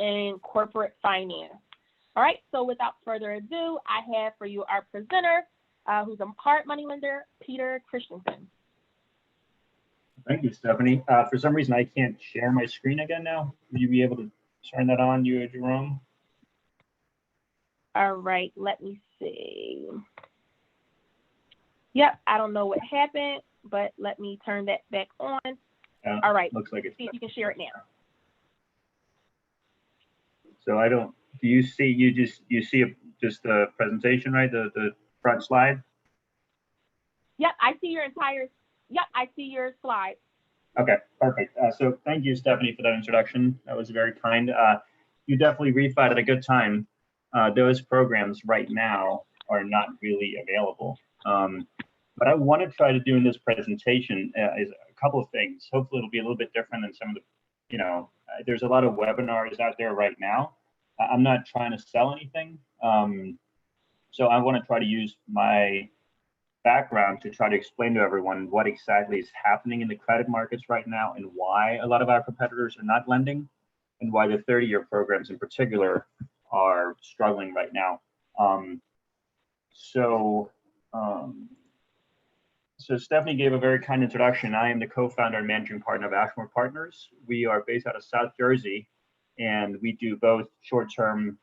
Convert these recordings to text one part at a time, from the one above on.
in corporate finance. All right, so without further ado, I have for you our presenter, who's a hard money lender, Peter Christiansen. Thank you, Stephanie. For some reason, I can't share my screen again now. Will you be able to turn that on, you, Jerome? All right, let me see. Yep, I don't know what happened, but let me turn that back on. All right, looks like it's see if you can share it now. So I don't, do you see, you see just the presentation, right? The front slide? Yep, I see your entire, yep, I see your slide. Okay, perfect. So thank you, Stephanie, for that introduction. That was very kind. You definitely refied at a good time. Those programs right now are not really available. But I want to try to do in this presentation is a couple of things. Hopefully it'll be a little bit different than some of the, there's a lot of webinars out there right now. I'm not trying to sell anything. So I want to try to use my background to try to explain to everyone what exactly is happening in the credit markets right now and why a lot of our competitors are not lending and why the 30-year programs in particular are struggling right now. So Stephanie gave a very kind introduction. I am the co-founder and managing partner of Ashmore Partners. We are based out of South Jersey, and we do both short-term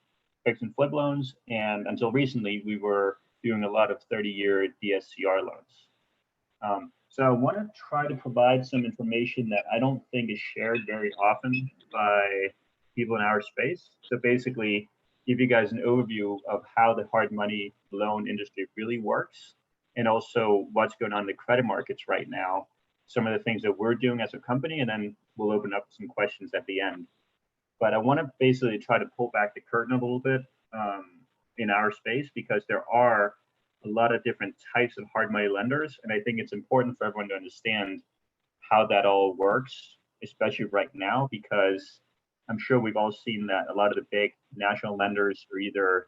fix and flip loans, and until recently, we were doing a lot of 30-year DSCR loans. So I want to try to provide some information that I don't think is shared very often by people in our space. So basically, give you guys an overview of how the hard money loan industry really works, and also what's going on in the credit markets right now, some of the things that we're doing as a company, and then we'll open up some questions at the end. But I want to basically try to pull back the curtain a little bit in our space, because there are a lot of different types of hard money lenders. And I think it's important for everyone to understand how that all works, especially right now, because I'm sure we've all seen that a lot of the big national lenders are either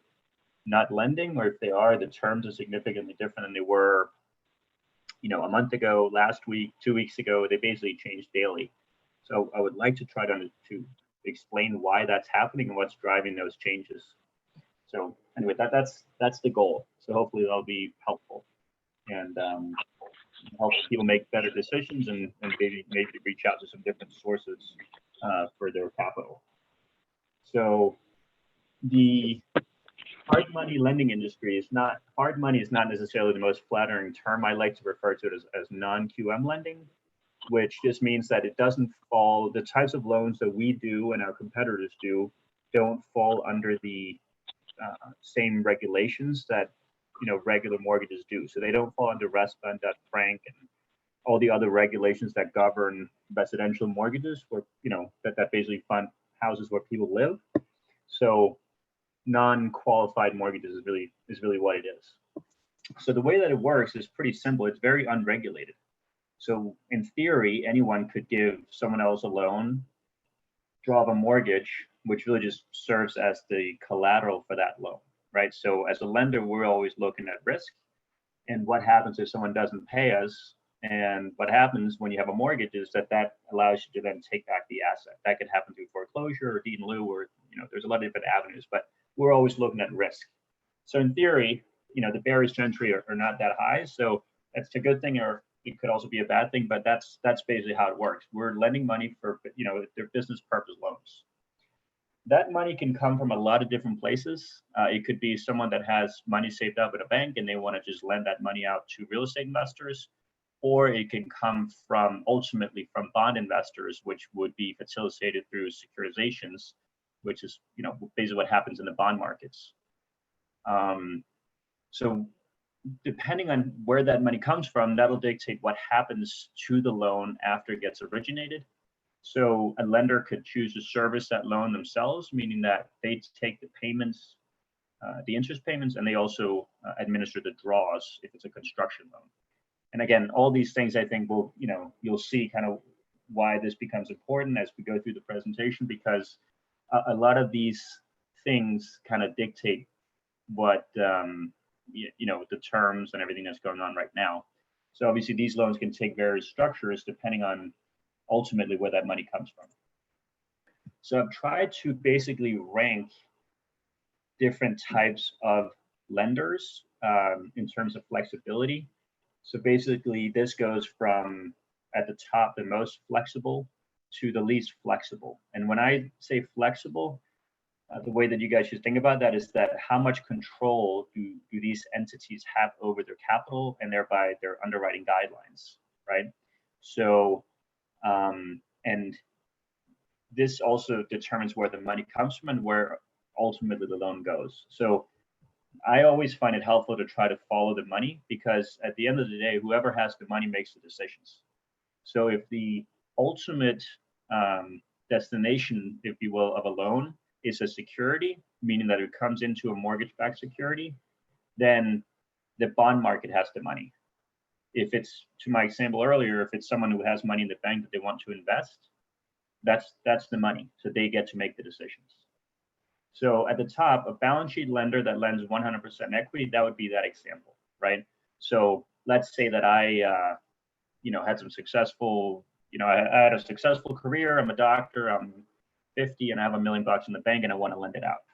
not lending, or if they are, the terms are significantly different than they were, a month ago, last week, 2 weeks ago. They basically changed daily. So I would like to try to explain why that's happening and what's driving those changes. So anyway, that's the goal. So hopefully that'll be helpful and help people make better decisions and maybe reach out to some different sources for their capital. So the hard money lending industry is not, hard money is not necessarily the most flattering term. I like to refer to it as non-QM lending, which just means that it doesn't fall, the types of loans that we do and our competitors do don't fall under the same regulations that regular mortgages do. So they don't fall under RESPA, Frank, and all the other regulations that govern residential mortgages, where that basically fund houses where people live. So non-qualified mortgages is really what it is. So the way that it works is pretty simple. It's very unregulated. So in theory, anyone could give someone else a loan, draw up a mortgage, which really just serves as the collateral for that loan, right? So as a lender, we're always looking at risk and what happens if someone doesn't pay us. And what happens when you have a mortgage is that allows you to then take back the asset. That could happen through foreclosure or deed in lieu, or there's a lot of different avenues, but we're always looking at risk. So in theory, the barriers to entry are not that high. So that's a good thing, or it could also be a bad thing, but that's basically how it works. We're lending money for, their business purpose loans. That money can come from a lot of different places. It could be someone that has money saved up at a bank and they want to just lend that money out to real estate investors, or it can come ultimately from bond investors, which would be facilitated through securitizations, which is basically what happens in the bond markets. So depending on where that money comes from, that'll dictate what happens to the loan after it gets originated. So a lender could choose to service that loan themselves, meaning that they take the payments, the interest payments, and they also administer the draws if it's a construction loan. And again, all these things, I think you'll see kind of why this becomes important as we go through the presentation, because a lot of these things kind of dictate what the terms and everything that's going on right now. So obviously these loans can take various structures depending on ultimately where that money comes from. So I've tried to basically rank different types of lenders in terms of flexibility. So basically this goes from at the top, the most flexible to the least flexible. And when I say flexible, the way that you guys should think about that is that how much control do these entities have over their capital and thereby their underwriting guidelines, right? So, and this also determines where the money comes from and where ultimately the loan goes. So I always find it helpful to try to follow the money, because at the end of the day, whoever has the money makes the decisions. So if the ultimate destination, if you will, of a loan is a security, meaning that it comes into a mortgage-backed security, then the bond market has the money. If it's, to my example earlier, if it's someone who has money in the bank that they want to invest, that's the money. So they get to make the decisions. So at the top, a balance sheet lender that lends 100% equity, that would be that example, right? So let's say that I, had some successful, I had a successful career. I'm a doctor. I'm 50 and I have $1 million in the bank and I want to lend it out.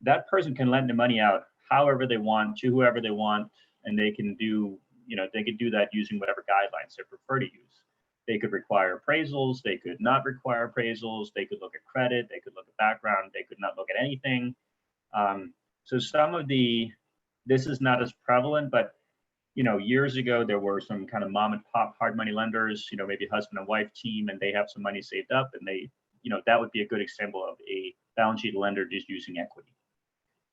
That person can lend the money out however they want to whoever they want, and they can do, they could do that using whatever guidelines they prefer to use. They could require appraisals, they could not require appraisals, they could look at credit, they could look at background, they could not look at anything. So some of this is not as prevalent, but years ago there were some kind of mom and pop hard money lenders, maybe husband and wife team, and they have some money saved up, and they, that would be a good example of a balance sheet lender just using equity.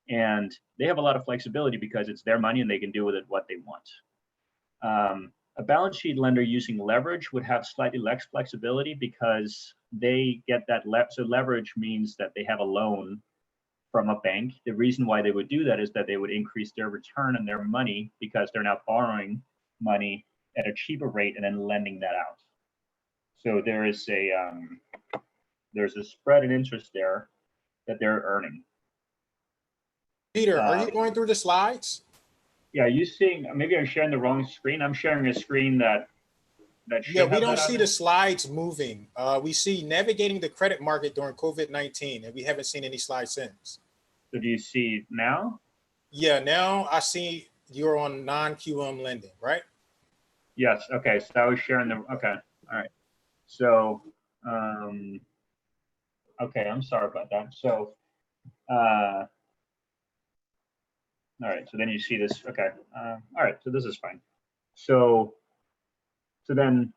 And they have a lot of flexibility because it's their money and they can do with it what they want. A balance sheet lender using leverage would have slightly less flexibility because they get that. So leverage means that they have a loan from a bank. The reason why they would do that is that they would increase their return on their money because they're now borrowing money at a cheaper rate and then lending that out. So there is there's a spread in interest there that they're earning. Peter, are you going through the slides? Yeah, you seeing, maybe I'm sharing the wrong screen. I'm sharing a screen that yeah, we don't see the slides moving. We see navigating the credit market during COVID-19, and we haven't seen any slides since. So do you see now? Yeah, now I see you're on non-QM lending, right? Yes. Okay. So I was sharing the, okay. All right. So, okay, I'm sorry about that. So, all right, so then you see this, okay. All right, so this is fine. So the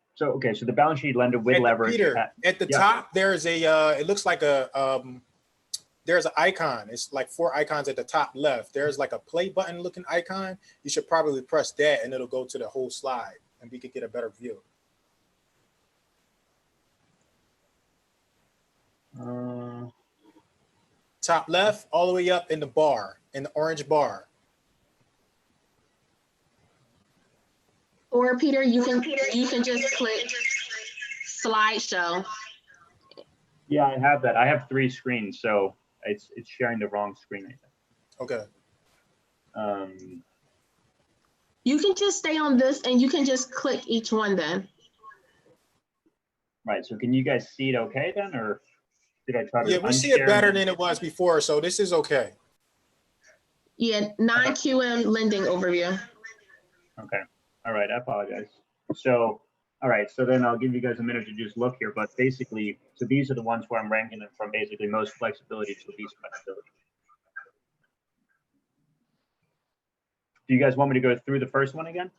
balance sheet lender with leverage. Peter, at the top, there's a, it looks like there's an icon. It's like 4 icons at the top left. There's like a play button looking icon. You should probably press that and it'll go to the whole slide and we could get a better view. Top left, all the way up in the bar, in the orange bar. Or Peter, you can just click slideshow. Yeah, I have that. I have 3 screens, so it's sharing the wrong screen, I think. Okay. You can just stay on this and you can just click each one then. Right, so can you guys see it okay then, or did I try to? Yeah, we see it better than it was before, so this is okay. Yeah, non-QM lending overview. Okay. All right, I apologize. So, all right, so then I'll give you guys a minute to just look here, but basically, so these are the ones where I'm ranking them from basically most flexibility to least flexibility. Do you guys want me to go through the first one again?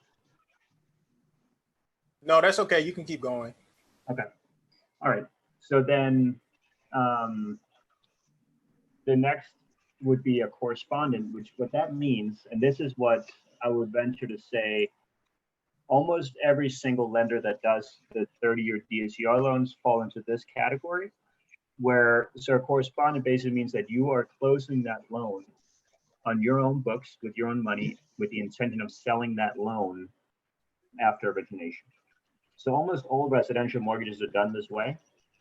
No, that's okay. You can keep going. Okay. All right. So then the next would be a correspondent, which what that means, and this is what I would venture to say, almost every single lender that does the 30-year DSCR loans fall into this category, where, so a correspondent basically means that you are closing that loan on your own books with your own money with the intention of selling that loan after origination. So almost all residential mortgages are done this way,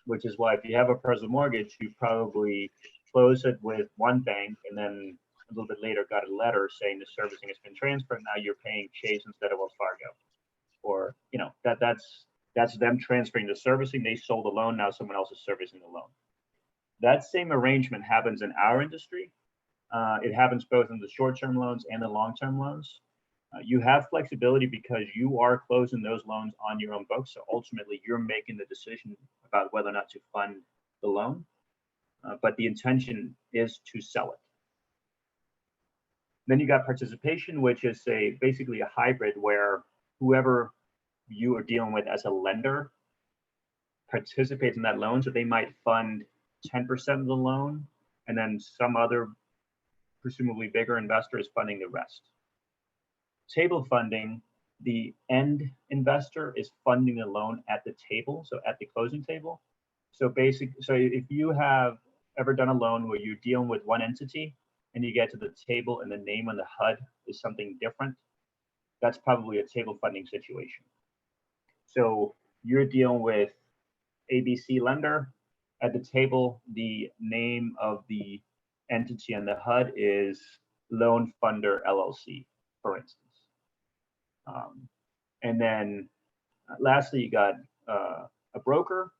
which is why if you have a personal mortgage, you probably close it with one bank and then a little bit later got a letter saying the servicing has been transferred. Now you're paying Chase instead of Wells Fargo. Or, that's them transferring the servicing. They sold the loan. Now someone else is servicing the loan. That same arrangement happens in our industry. It happens both in the short-term loans and the long-term loans. You have flexibility because you are closing those loans on your own books. So ultimately, you're making the decision about whether or not to fund the loan, but the intention is to sell it. Then you got participation, which is basically a hybrid where whoever you are dealing with as a lender participates in that loan. So they might fund 10% of the loan, and then some other presumably bigger investor is funding the rest. Table funding, the end investor is funding the loan at the table, so at the closing table. So if you have ever done a loan where you're dealing with one entity and you get to the table and the name on the HUD is something different, that's probably a table funding situation. So you're dealing with ABC lender. At the table, the name of the entity on the HUD is Loan Funder LLC, for instance. And then lastly, you got a broker.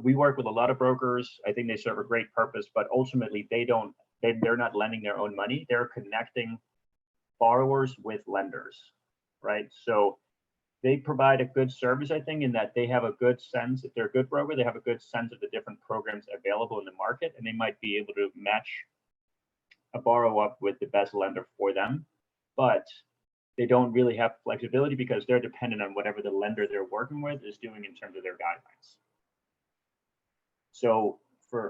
We work with a lot of brokers. I think they serve a great purpose, but ultimately they're not lending their own money. They're connecting borrowers with lenders, right? So they provide a good service, I think, in that they have a good sense. If they're a good broker, they have a good sense of the different programs available in the market, and they might be able to match a borrower up with the best lender for them. But they don't really have flexibility because they're dependent on whatever the lender they're working with is doing in terms of their guidelines. So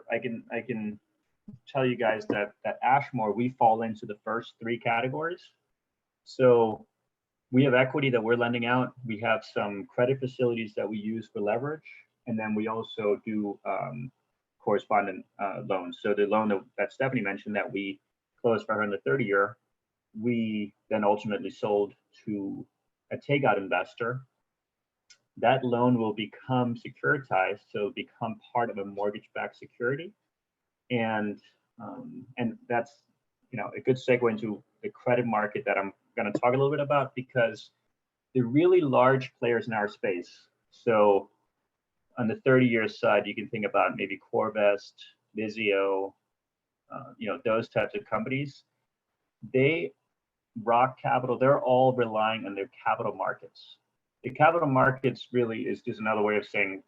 I can tell you guys that at Ashmore, we fall into the first three categories. So we have equity that we're lending out. We have some credit facilities that we use for leverage. And then we also do correspondent loans. So the loan that Stephanie mentioned that we closed for her in the 30-year, we then ultimately sold to a takeout investor. That loan will become securitized, so it'll become part of a mortgage-backed security. And that's a good segue into the credit market that I'm going to talk a little bit about, because the really large players in our space, so on the 30-year side, you can think about maybe Corvest, Vizio, those types of companies. They rock capital, they're all relying on their capital markets. The capital markets really is just another way of saying,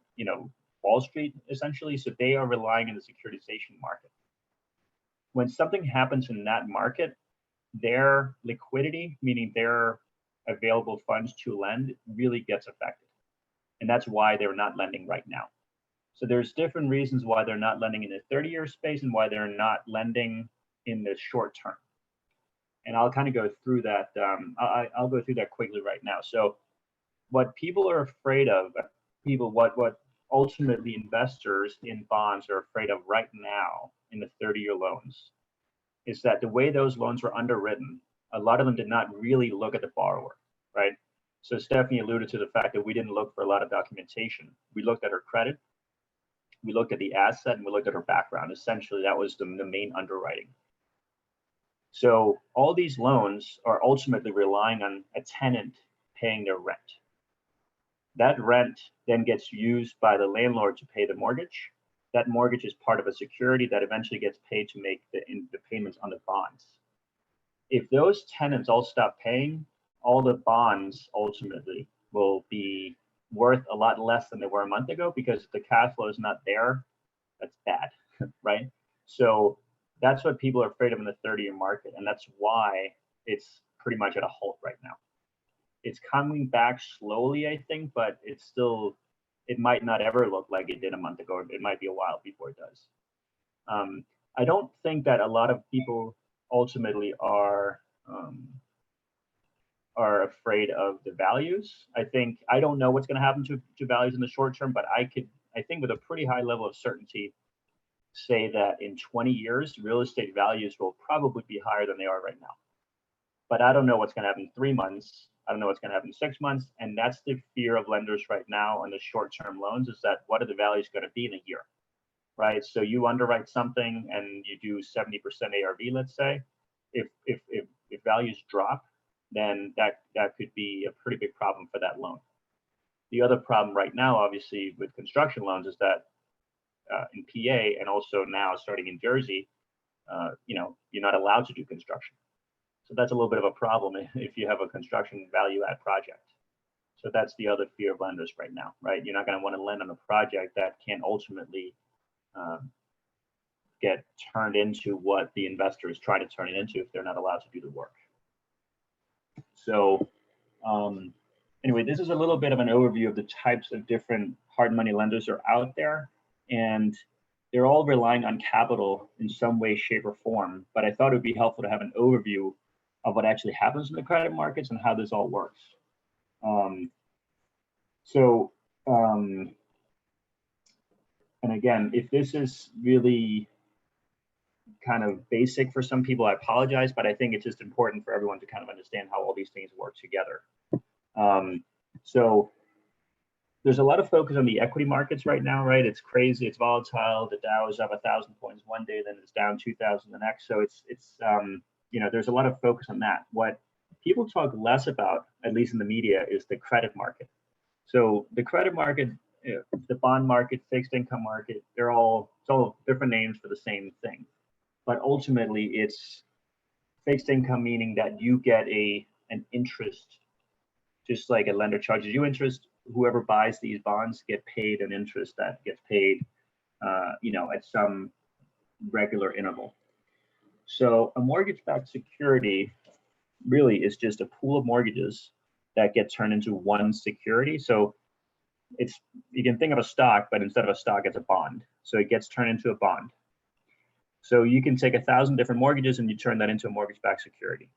Wall Street, essentially. So they are relying on the securitization market. When something happens in that market, their liquidity, meaning their available funds to lend, really gets affected. And that's why they're not lending right now. So there's different reasons why they're not lending in the 30-year space and why they're not lending in the short term. And I'll kind of go through that. I'll go through that quickly right now. So what people are afraid of, what ultimately investors in bonds are afraid of right now in the 30-year loans, is that the way those loans were underwritten, a lot of them did not really look at the borrower, right? So Stephanie alluded to the fact that we didn't look for a lot of documentation. We looked at her credit, we looked at the asset, and we looked at her background. Essentially, that was the main underwriting. So all these loans are ultimately relying on a tenant paying their rent. That rent then gets used by the landlord to pay the mortgage. That mortgage is part of a security that eventually gets paid to make the payments on the bonds. If those tenants all stop paying, all the bonds ultimately will be worth a lot less than they were a month ago, because if the cash flow is not there, that's bad, right? So that's what people are afraid of in the 30-year market, and that's why it's pretty much at a halt right now. It's coming back slowly, I think, but it's still, it might not ever look like it did a month ago. It might be a while before it does. I don't think that a lot of people ultimately are afraid of the values. I don't know what's going to happen to values in the short term, but I think with a pretty high level of certainty, say that in 20 years, real estate values will probably be higher than they are right now. But I don't know what's going to happen in 3 months. I don't know what's going to happen in 6 months. And that's the fear of lenders right now on the short-term loans, is that what are the values going to be in a year, right? So you underwrite something and you do 70% ARV, let's say. If values drop, then that could be a pretty big problem for that loan. The other problem right now, obviously, with construction loans is that in PA, and also now starting in Jersey, you're not allowed to do construction. So that's a little bit of a problem if you have a construction value add project. So that's the other fear of lenders right now, right? You're not going to want to lend on a project that can ultimately get turned into what the investor is trying to turn it into if they're not allowed to do the work. So anyway, this is a little bit of an overview of the types of different hard money lenders that are out there. And they're all relying on capital in some way, shape, or form. But I thought it would be helpful to have an overview of what actually happens in the credit markets and how this all works. And again, if this is really kind of basic for some people, I apologize, but I think it's just important for everyone to kind of understand how all these things work together. So there's a lot of focus on the equity markets right now, right? It's crazy, it's volatile. The Dow is up 1,000 points one day, then it's down 2,000 the next. So it's there's a lot of focus on that. What people talk less about, at least in the media, is the credit market. So the credit market, the bond market, fixed income market, it's all different names for the same thing. But ultimately, it's fixed income, meaning that you get an interest, just like a lender charges you interest. Whoever buys these bonds get paid an interest that gets paid, at some regular interval. So a mortgage-backed security really is just a pool of mortgages that get turned into one security. So you can think of a stock, but instead of a stock, it's a bond. So it gets turned into a bond. So you can take 1,000 different mortgages and you turn that into a mortgage-backed security.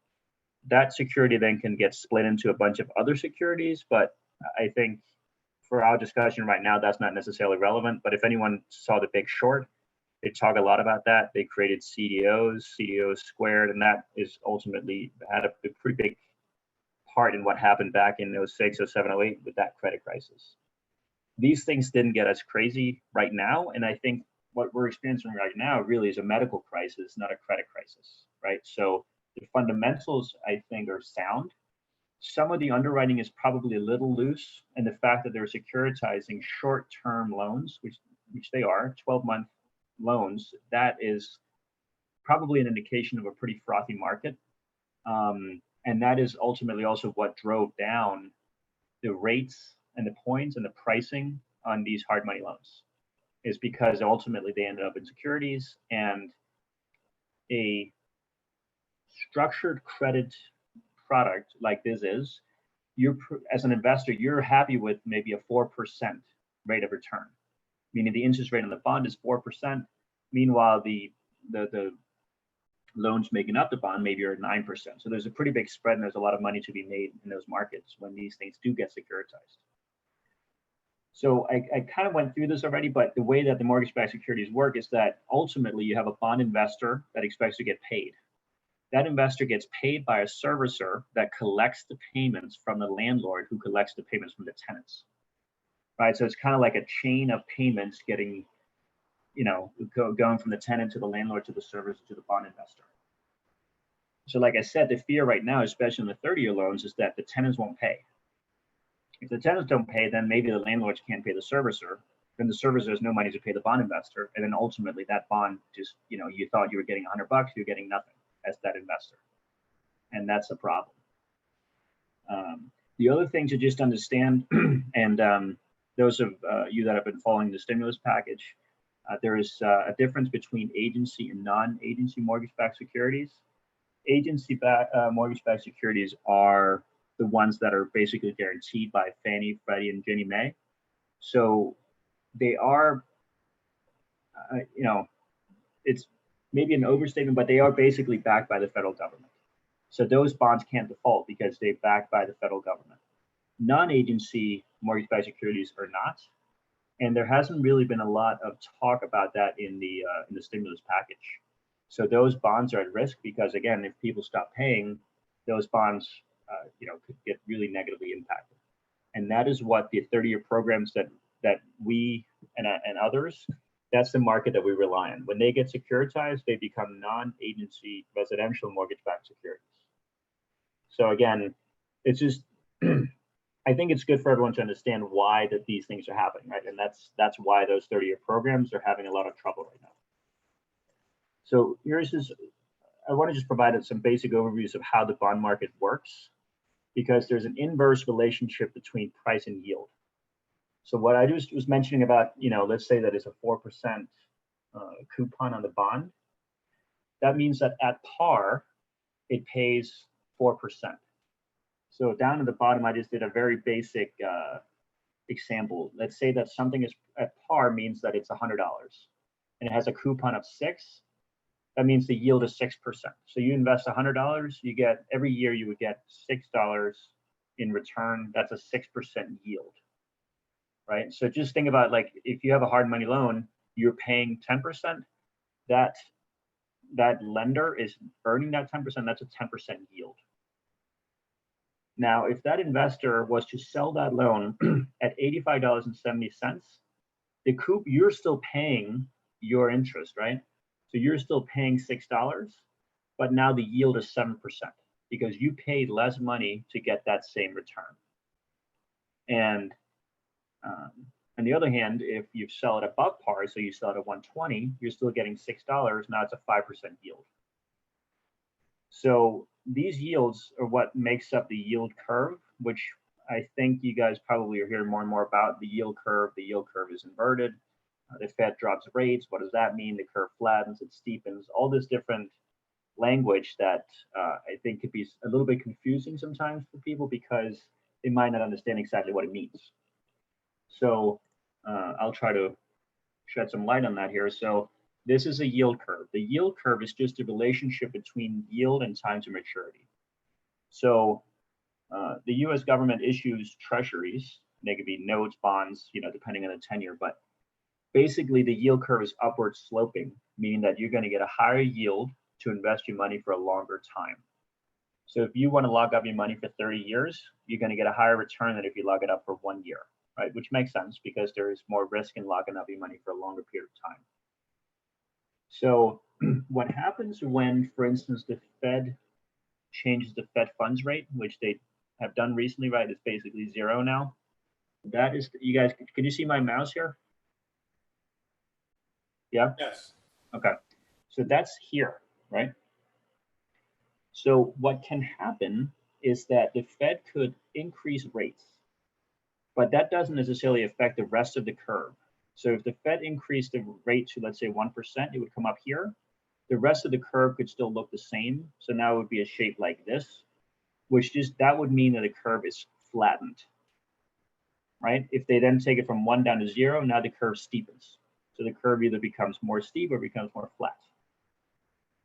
That security then can get split into a bunch of other securities, but I think for our discussion right now, that's not necessarily relevant. But if anyone saw The Big Short, they talk a lot about that. They created CDOs squared, and that is ultimately had a pretty big part in what happened back in 06, 07, 08 with that credit crisis. These things didn't get us crazy right now, and I think what we're experiencing right now really is a medical crisis, not a credit crisis, right? So the fundamentals, I think, are sound. Some of the underwriting is probably a little loose, and the fact that they're securitizing short-term loans, which they are, 12-month loans, that is probably an indication of a pretty frothy market. And that is ultimately also what drove down the rates and the points and the pricing on these hard money loans, is because ultimately they ended up in securities, and a structured credit product like this is, as an investor, you're happy with maybe a 4% rate of return, meaning the interest rate on the bond is 4%. Meanwhile, the loans making up the bond maybe are 9%. So there's a pretty big spread, and there's a lot of money to be made in those markets when these things do get securitized. So I kind of went through this already, but the way that the mortgage-backed securities work is that ultimately you have a bond investor that expects to get paid. That investor gets paid by a servicer that collects the payments from the landlord, who collects the payments from the tenants, right? So it's kind of like a chain of payments getting, going from the tenant to the landlord to the servicer to the bond investor. So like I said, the fear right now, especially in the 30-year loans, is that the tenants won't pay. If the tenants don't pay, then maybe the landlords can't pay the servicer. Then the servicer has no money to pay the bond investor, and then ultimately that bond just, you thought you were getting $100, you're getting nothing as that investor, and that's a problem. The other thing to just understand, and those of you that have been following the stimulus package, there is a difference between agency and non-agency mortgage-backed securities. Agency-backed mortgage-backed securities are the ones that are basically guaranteed by Fannie, Freddie, and Ginnie Mae. So they are, it's maybe an overstatement, but they are basically backed by the federal government. So those bonds can't default because they're backed by the federal government. Non-agency mortgage-backed securities are not, and there hasn't really been a lot of talk about that in the stimulus package. So those bonds are at risk because, again, if people stop paying, those bonds, could get really negatively impacted. And that is what the 30-year programs that we and others, that's the market that we rely on. When they get securitized, they become non-agency residential mortgage-backed securities. So again, it's just I think it's good for everyone to understand why that these things are happening, right? And that's why those 30-year programs are having a lot of trouble right now. So here's just, I want to just provide some basic overviews of how the bond market works, because there's an inverse relationship between price and yield. So what I just was mentioning about, let's say that it's a 4% coupon on the bond. That means that at par, it pays 4%. So down at the bottom, I just did a very basic example. Let's say that something is at par means that it's $100 and it has a coupon of 6. That means the yield is 6%. So you invest $100, you get every year you would get $6 in return. That's a 6% yield, right? So just think about, like, if you have a hard money loan, you're paying 10%. That lender is earning that 10%. That's a 10% yield. Now, if that investor was to sell that loan at $85.70, you're still paying your interest, right? So you're still paying $6, but now the yield is 7% because you paid less money to get that same return. And on the other hand, if you sell it above par, so you sell it at 120, you're still getting $6. Now it's a 5% yield. So these yields are what makes up the yield curve, which I think you guys probably are hearing more and more about. The yield curve is inverted. The Fed drops rates. What does that mean? The curve flattens, it steepens, all this different language that I think could be a little bit confusing sometimes for people because they might not understand exactly what it means. So I'll try to shed some light on that here. So this is a yield curve. The yield curve is just a relationship between yield and time to maturity. So the US government issues treasuries. They could be notes, bonds, depending on the tenure, but basically the yield curve is upward sloping, meaning that you're going to get a higher yield to invest your money for a longer time. So if you want to lock up your money for 30 years, you're going to get a higher return than if you lock it up for 1 year, right? Which makes sense because there is more risk in locking up your money for a longer period of time. So what happens when, for instance, the Fed changes the Fed funds rate, which they have done recently, right? It's basically 0 now. That is, you guys, can you see my mouse here? Yeah? Yes. Okay. So that's here, right? So what can happen is that the Fed could increase rates, but that doesn't necessarily affect the rest of the curve. So if the Fed increased the rate to, let's say, 1%, it would come up here. The rest of the curve could still look the same. So now it would be a shape like this, that would mean that the curve is flattened, right? If they then take it from 1 down to 0, now the curve steepens. So the curve either becomes more steep or becomes more flat.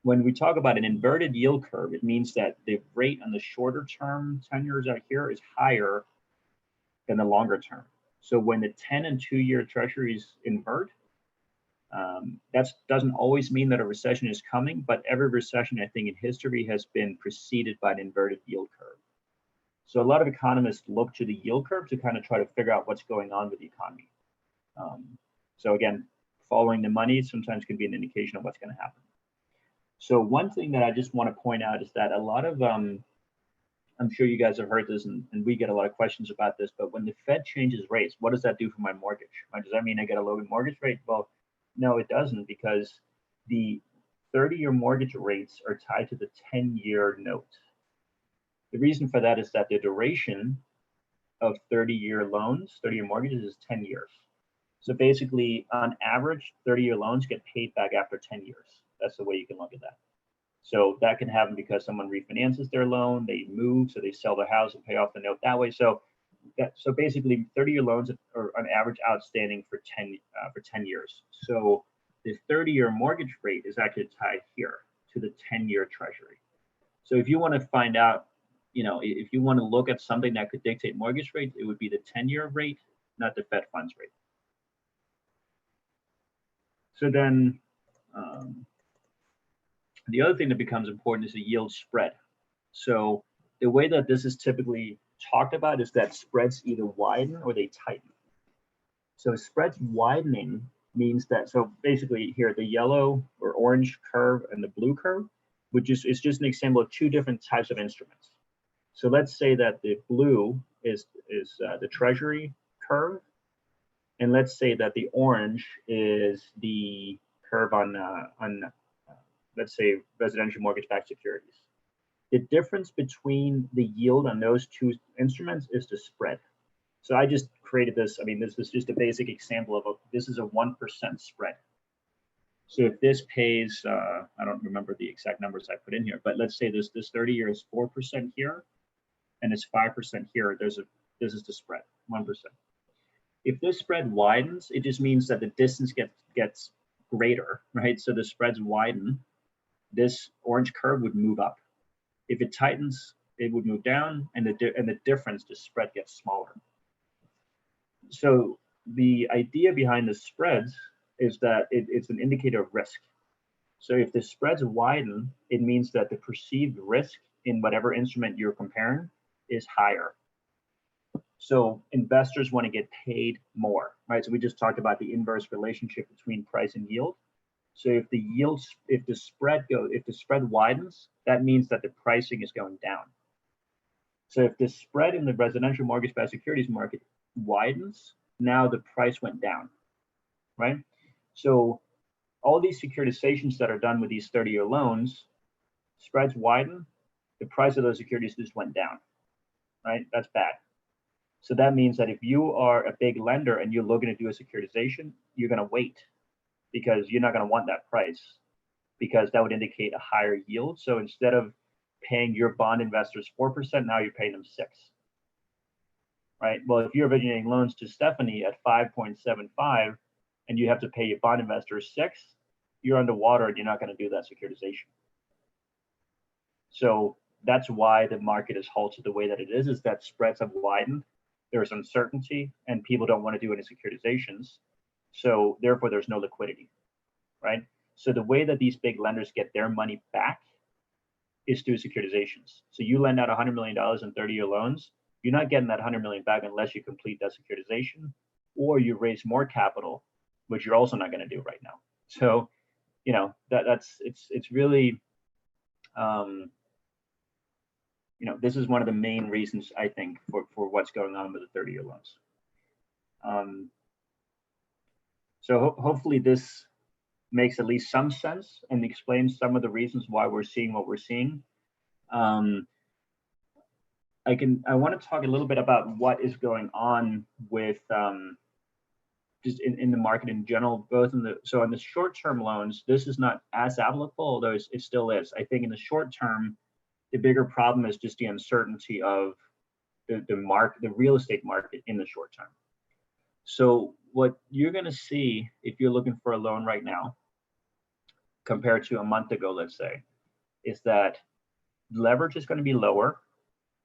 When we talk about an inverted yield curve, it means that the rate on the shorter term tenures out here is higher than the longer term. So when the 10 and 2-year treasuries invert, that doesn't always mean that a recession is coming, but every recession, I think, in history has been preceded by an inverted yield curve. So a lot of economists look to the yield curve to kind of try to figure out what's going on with the economy. So again, following the money sometimes can be an indication of what's going to happen. So one thing that I just want to point out is that a lot of, I'm sure you guys have heard this and we get a lot of questions about this, but when the Fed changes rates, what does that do for my mortgage? Does that mean I get a lower mortgage rate? Well, no, it doesn't, because the 30-year mortgage rates are tied to the 10-year note. The reason for that is that the duration of 30-year loans, 30-year mortgages, is 10 years. So basically, on average, 30-year loans get paid back after 10 years. That's the way you can look at that. So that can happen because someone refinances their loan, they move, so they sell their house and pay off the note that way. So basically, 30-year loans are on average outstanding for 10 years. So the 30-year mortgage rate is actually tied here to the 10-year treasury. So if you want to find out, if you want to look at something that could dictate mortgage rates, it would be the 10-year rate, not the Fed funds rate. So then the other thing that becomes important is the yield spread. So the way that this is typically talked about is that spreads either widen or they tighten. So spreads widening means that, so basically here, the yellow or orange curve and the blue curve, it's just an example of two different types of instruments. So let's say that the blue is the treasury curve. And let's say that the orange is the curve on let's say residential mortgage-backed securities. The difference between the yield on those two instruments is the spread. So I just created this. I mean, this is just a basic example of this is a 1% spread. So if this pays, I don't remember the exact numbers I put in here, but let's say this 30-year is 4% here, and it's 5% here. This is the spread, 1%. If this spread widens, it just means that the distance gets greater, right? So the spreads widen. This orange curve would move up. If it tightens, it would move down, and the difference, the spread gets smaller. So the idea behind the spreads is that it's an indicator of risk. So if the spreads widen, it means that the perceived risk in whatever instrument you're comparing is higher. So investors want to get paid more, right? So we just talked about the inverse relationship between price and yield. So if the spread widens, that means that the pricing is going down. So if the spread in the residential mortgage-backed securities market widens, now the price went down, right? So all these securitizations that are done with these 30-year loans, spreads widen, the price of those securities just went down, right? That's bad. So that means that if you are a big lender and you're looking to do a securitization, you're going to wait because you're not going to want that price because that would indicate a higher yield. So instead of paying your bond investors 4%, now you're paying them 6%. Right? Well, if you're originating loans to Stephanie at 5.75 and you have to pay your bond investors 6%, you're underwater and you're not going to do that securitization. So that's why the market is halted the way that it is that spreads have widened. There's uncertainty and people don't want to do any securitizations. So therefore, there's no liquidity, right? So the way that these big lenders get their money back is through securitizations. So you lend out $100 million in 30-year loans. You're not getting that $100 million back unless you complete that securitization or you raise more capital, which you're also not going to do right now. So, you know, it's really, you know, this is one of the main reasons I think for what's going on with the 30-year loans. So hopefully this makes at least some sense and explains some of the reasons why we're seeing what we're seeing. I want to talk a little bit about what is going on with just in the market in general, both in so in the short-term loans, this is not as applicable, although it still is. I think in the short term, the bigger problem is just the uncertainty of the real estate market in the short term. So what you're going to see if you're looking for a loan right now, compared to a month ago, let's say, is that leverage is going to be lower,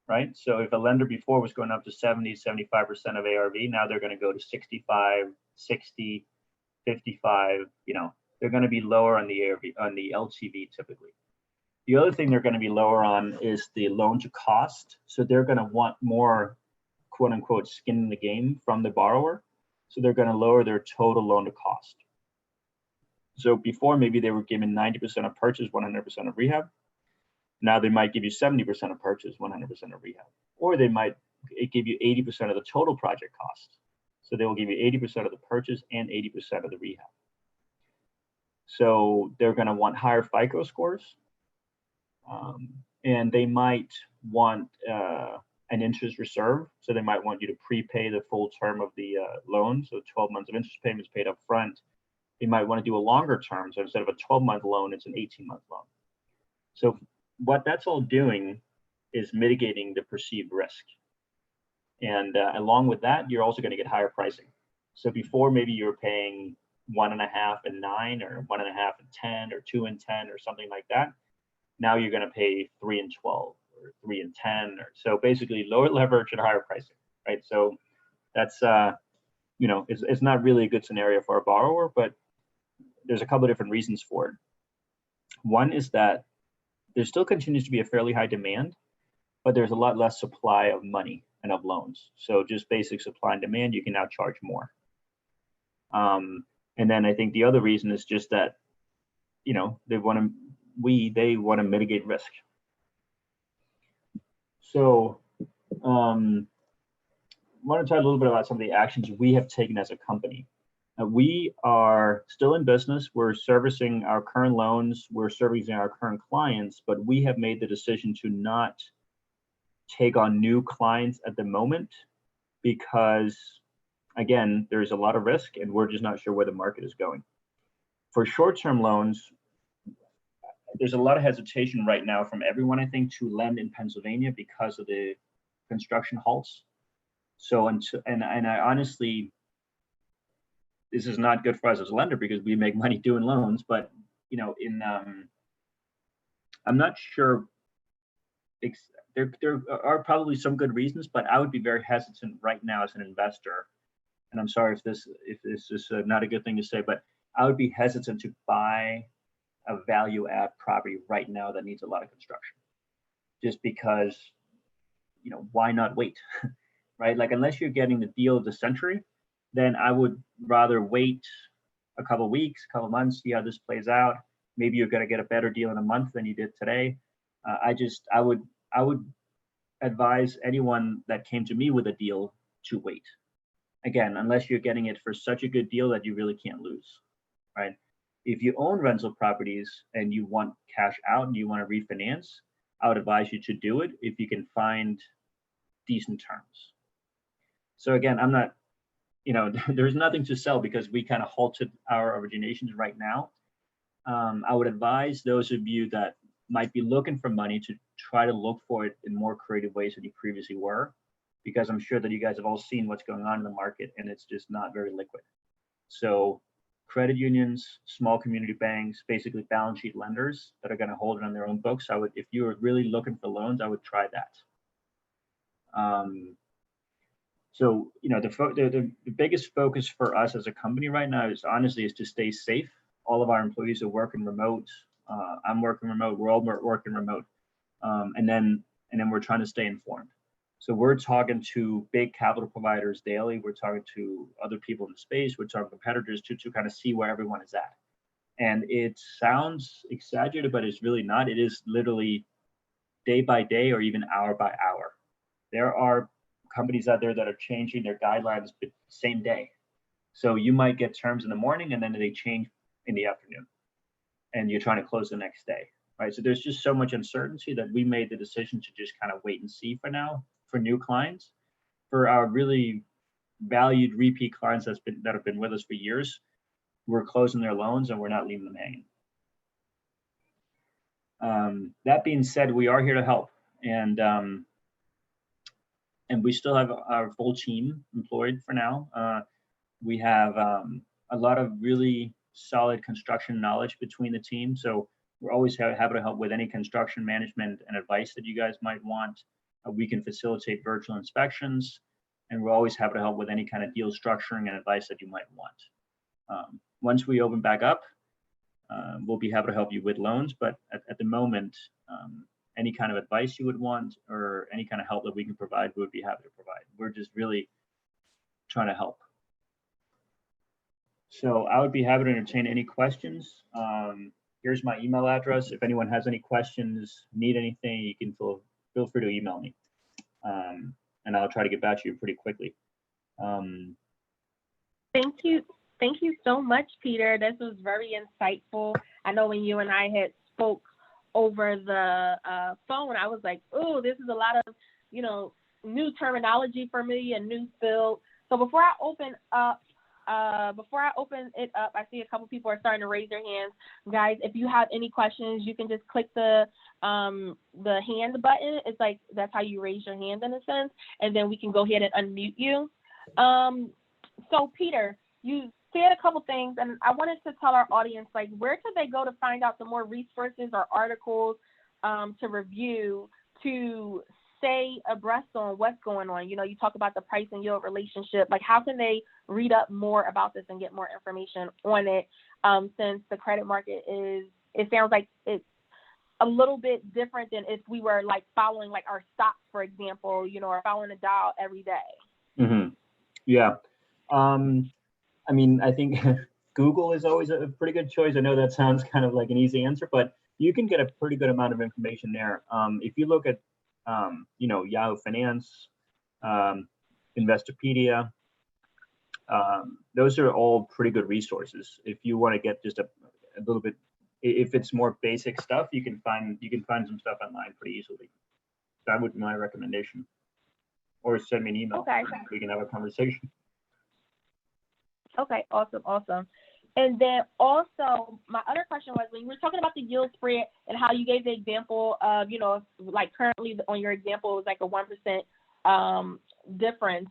right? So if a lender before was going up to 70, 75% of ARV, now they're going to go to 65, 60, 55, you know, they're going to be lower on the ARV, on the LTV typically. The other thing they're going to be lower on is the loan to cost. So they're going to want more, quote unquote, skin in the game from the borrower. So they're going to lower their total loan to cost. So before, maybe they were given 90% of purchase, 100% of rehab. Now they might give you 70% of purchase, 100% of rehab. Or they might give you 80% of the total project cost. So they will give you 80% of the purchase and 80% of the rehab. So they're going to want higher FICO scores. And they might want an interest reserve. So they might want you to prepay the full term of the loan. So 12 months of interest payments paid up front. They might want to do a longer term. So instead of a 12-month loan, it's an 18-month loan. So what that's all doing is mitigating the perceived risk. And along with that, you're also going to get higher pricing. So before, maybe you were paying 1.5 and 9 or 1.5 and 10 or 2 and 10 or something like that. Now you're going to pay 3 and 12 or 3 and 10. Or so basically lower leverage and higher pricing, right? So that's, you know, it's not really a good scenario for a borrower, but there's a couple of different reasons for it. One is that there still continues to be a fairly high demand, but there's a lot less supply of money and of loans. So just basic supply and demand, you can now charge more. And then I think the other reason is just that, you know, they want to mitigate risk. So want to talk a little bit about some of the actions we have taken as a company. We are still in business. We're servicing our current loans. We're servicing our current clients, but we have made the decision to not take on new clients at the moment because, again, there's a lot of risk and we're just not sure where the market is going. For short-term loans, there's a lot of hesitation right now from everyone, I think, to lend in Pennsylvania because of the construction halts. So, and I honestly, this is not good for us as a lender because we make money doing loans, but you know, I'm not sure. There are probably some good reasons, but I would be very hesitant right now as an investor. And I'm sorry if this is not a good thing to say, but I would be hesitant to buy a value add property right now that needs a lot of construction, just because, you know, why not wait, right? Like, unless you're getting the deal of the century, then I would rather wait a couple of weeks, a couple of months, see how this plays out. Maybe you're going to get a better deal in a month than you did today. I would advise anyone that came to me with a deal to wait. Again, unless you're getting it for such a good deal that you really can't lose, right? If you own rental properties and you want cash out and you want to refinance, I would advise you to do it if you can find decent terms. So again, I'm not, you know, there's nothing to sell because we kind of halted our originations right now. I would advise those of you that might be looking for money to try to look for it in more creative ways than you previously were, because I'm sure that you guys have all seen what's going on in the market and it's just not very liquid. So credit unions, small community banks, basically balance sheet lenders that are going to hold it on their own books. I would, if you were really looking for loans, I would try that. So, you know, the biggest focus for us as a company right now is honestly to stay safe. All of our employees are working remote. I'm working remote. We're all working remote. And then we're trying to stay informed. So we're talking to big capital providers daily. We're talking to other people in the space. We're talking to competitors to kind of see where everyone is at. And it sounds exaggerated, but it's really not. It is literally day by day or even hour by hour. There are companies out there that are changing their guidelines the same day. So you might get terms in the morning and then they change in the afternoon and you're trying to close the next day, right? So there's just so much uncertainty that we made the decision to just kind of wait and see for now for new clients. For our really valued repeat clients that have been with us for years, we're closing their loans and we're not leaving them hanging. That being said, we are here to help, and we still have our full team employed for now. We have a lot of really solid construction knowledge between the team, so we're always happy to help with any construction management and advice that you guys might want. We can facilitate virtual inspections, and we're always happy to help with any kind of deal structuring and advice that you might want. Once we open back up, we'll be happy to help you with loans, but at the moment, any kind of advice you would want or any kind of help that we can provide, we would be happy to provide. We're just really trying to help. So I would be happy to entertain any questions. Here's my email address. If anyone has any questions, need anything, you can feel free to email me. And I'll try to get back to you pretty quickly. Thank you. Thank you so much, Peter. This was very insightful. I know when you and I had spoke over the phone, I was like, oh, this is a lot of, you know, new terminology for me and new field. So before I open it up, I see a couple people are starting to raise their hands. Guys, if you have any questions, you can just click the hand button. It's like, that's how you raise your hand in a sense, and then we can go ahead and unmute you. So Peter, you said a couple things, and I wanted to tell our audience, like, where could they go to find out some more resources or articles to review to stay abreast on what's going on? You know, you talk about the price and yield relationship. Like, how can they read up more about this and get more information on it, since the credit market it sounds like it's a little bit different than if we were like following like our stocks, for example, you know, or following a Dow every day. Mm-hmm. Yeah. I mean, I think Google is always a pretty good choice. I know that sounds kind of like an easy answer, but you can get a pretty good amount of information there. If you look at, you know, Yahoo Finance, Investopedia. Those are all pretty good resources. If you want to get just a little bit, if it's more basic stuff, you can find some stuff online pretty easily. That would be my recommendation. Or send me an email. Okay. We can have a conversation. Okay, awesome. And then also, my other question was, when you were talking about the yield spread and how you gave the example of, like currently on your example, it was like a 1% difference.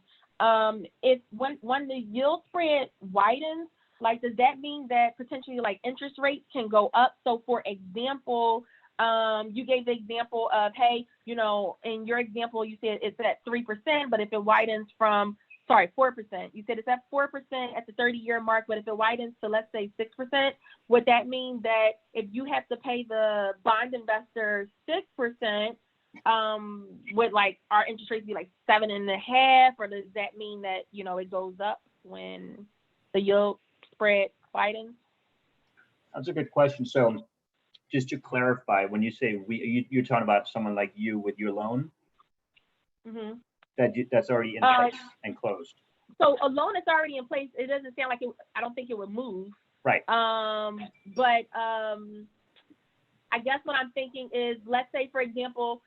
If when the yield spread widens, like, does that mean that potentially like interest rates can go up? So for example, you gave the example of, hey, in your example, you said it's at 3%, but if it widens from 4%. You said it's at 4% at the 30-year mark, but if it widens to, let's say, 6%, would that mean that if you have to pay the bond investor 6%, would like our interest rates be like 7.5%, or does that mean that it goes up when the yield spread widens? That's a good question. So, just to clarify, when you say you're talking about someone like you with your loan. Mm-hmm. That's already in place and closed. So a loan that's already in place, it doesn't sound like it. I don't think it would move. Right. But I guess what I'm thinking is, let's say, for example,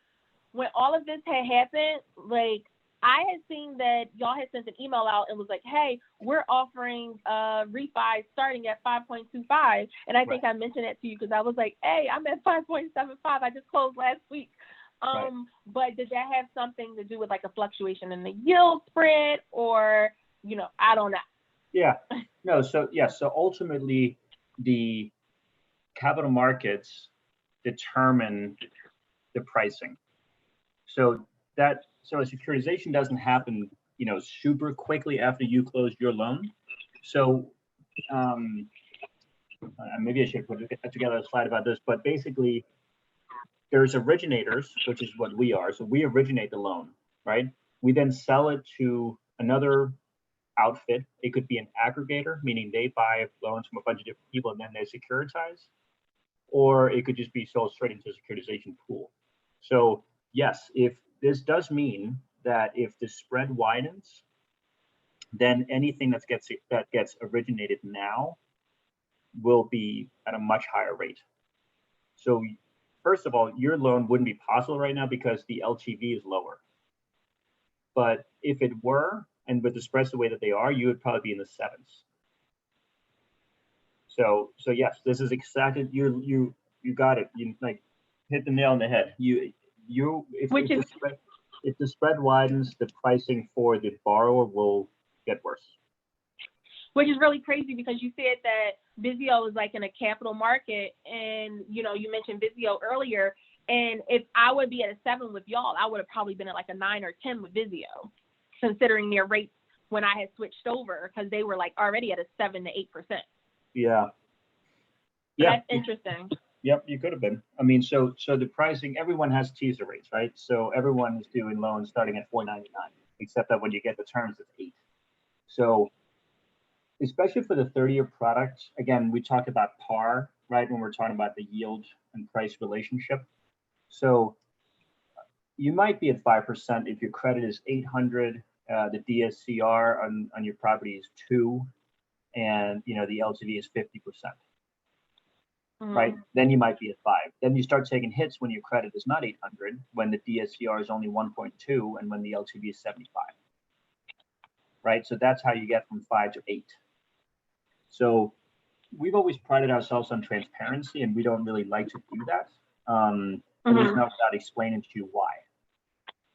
when all of this had happened, like I had seen that y'all had sent an email out and was like, hey, we're offering refi starting at 5.25. And I think I mentioned that to you because I was like, hey, I'm at 5.75. I just closed last week. But did that have something to do with like a fluctuation in the yield spread, or, I don't know. Yeah, no. So ultimately the capital markets determine the pricing. So a securitization doesn't happen, super quickly after you close your loan. So maybe I should put together a slide about this, but basically, there's originators, which is what we are. So we originate the loan, right? We then sell it to another outfit. It could be an aggregator, meaning they buy loans from a bunch of different people and then they securitize. Or it could just be sold straight into a securitization pool. So yes, if this does mean that if the spread widens, then anything that gets originated now will be at a much higher rate. So first of all, your loan wouldn't be possible right now because the LTV is lower. But if it were, and with the spreads the way that they are, you would probably be in the 7s. So yes, this is exactly you got it. You like hit the nail on the head. If the spread widens, the pricing for the borrower will get worse. Which is really crazy because you said that Vizio is like in a capital market, and you mentioned Vizio earlier, and if I would be at a 7 with y'all, I would have probably been at like a 9 or 10 with Vizio, considering their rates when I had switched over, because they were like already at a 7 to 8%. Yeah. That's interesting. Yep, you could have been. I mean, so the pricing, everyone has teaser rates, right? So everyone is doing loans starting at 4.99, except that when you get the terms, it's 8. So especially for the 30-year product, again, we talked about par, right? When we're talking about the yield and price relationship. So you might be at 5% if your credit is 800, the DSCR on your property is 2, and the LTV is 50%. Right? Then you might be at 5. Then you start taking hits when your credit is not 800, when the DSCR is only 1.2, and when the LTV is 75. Right? So that's how you get from 5 to 8. So we've always prided ourselves on transparency, and we don't really like to do that. At least not without explaining to you why.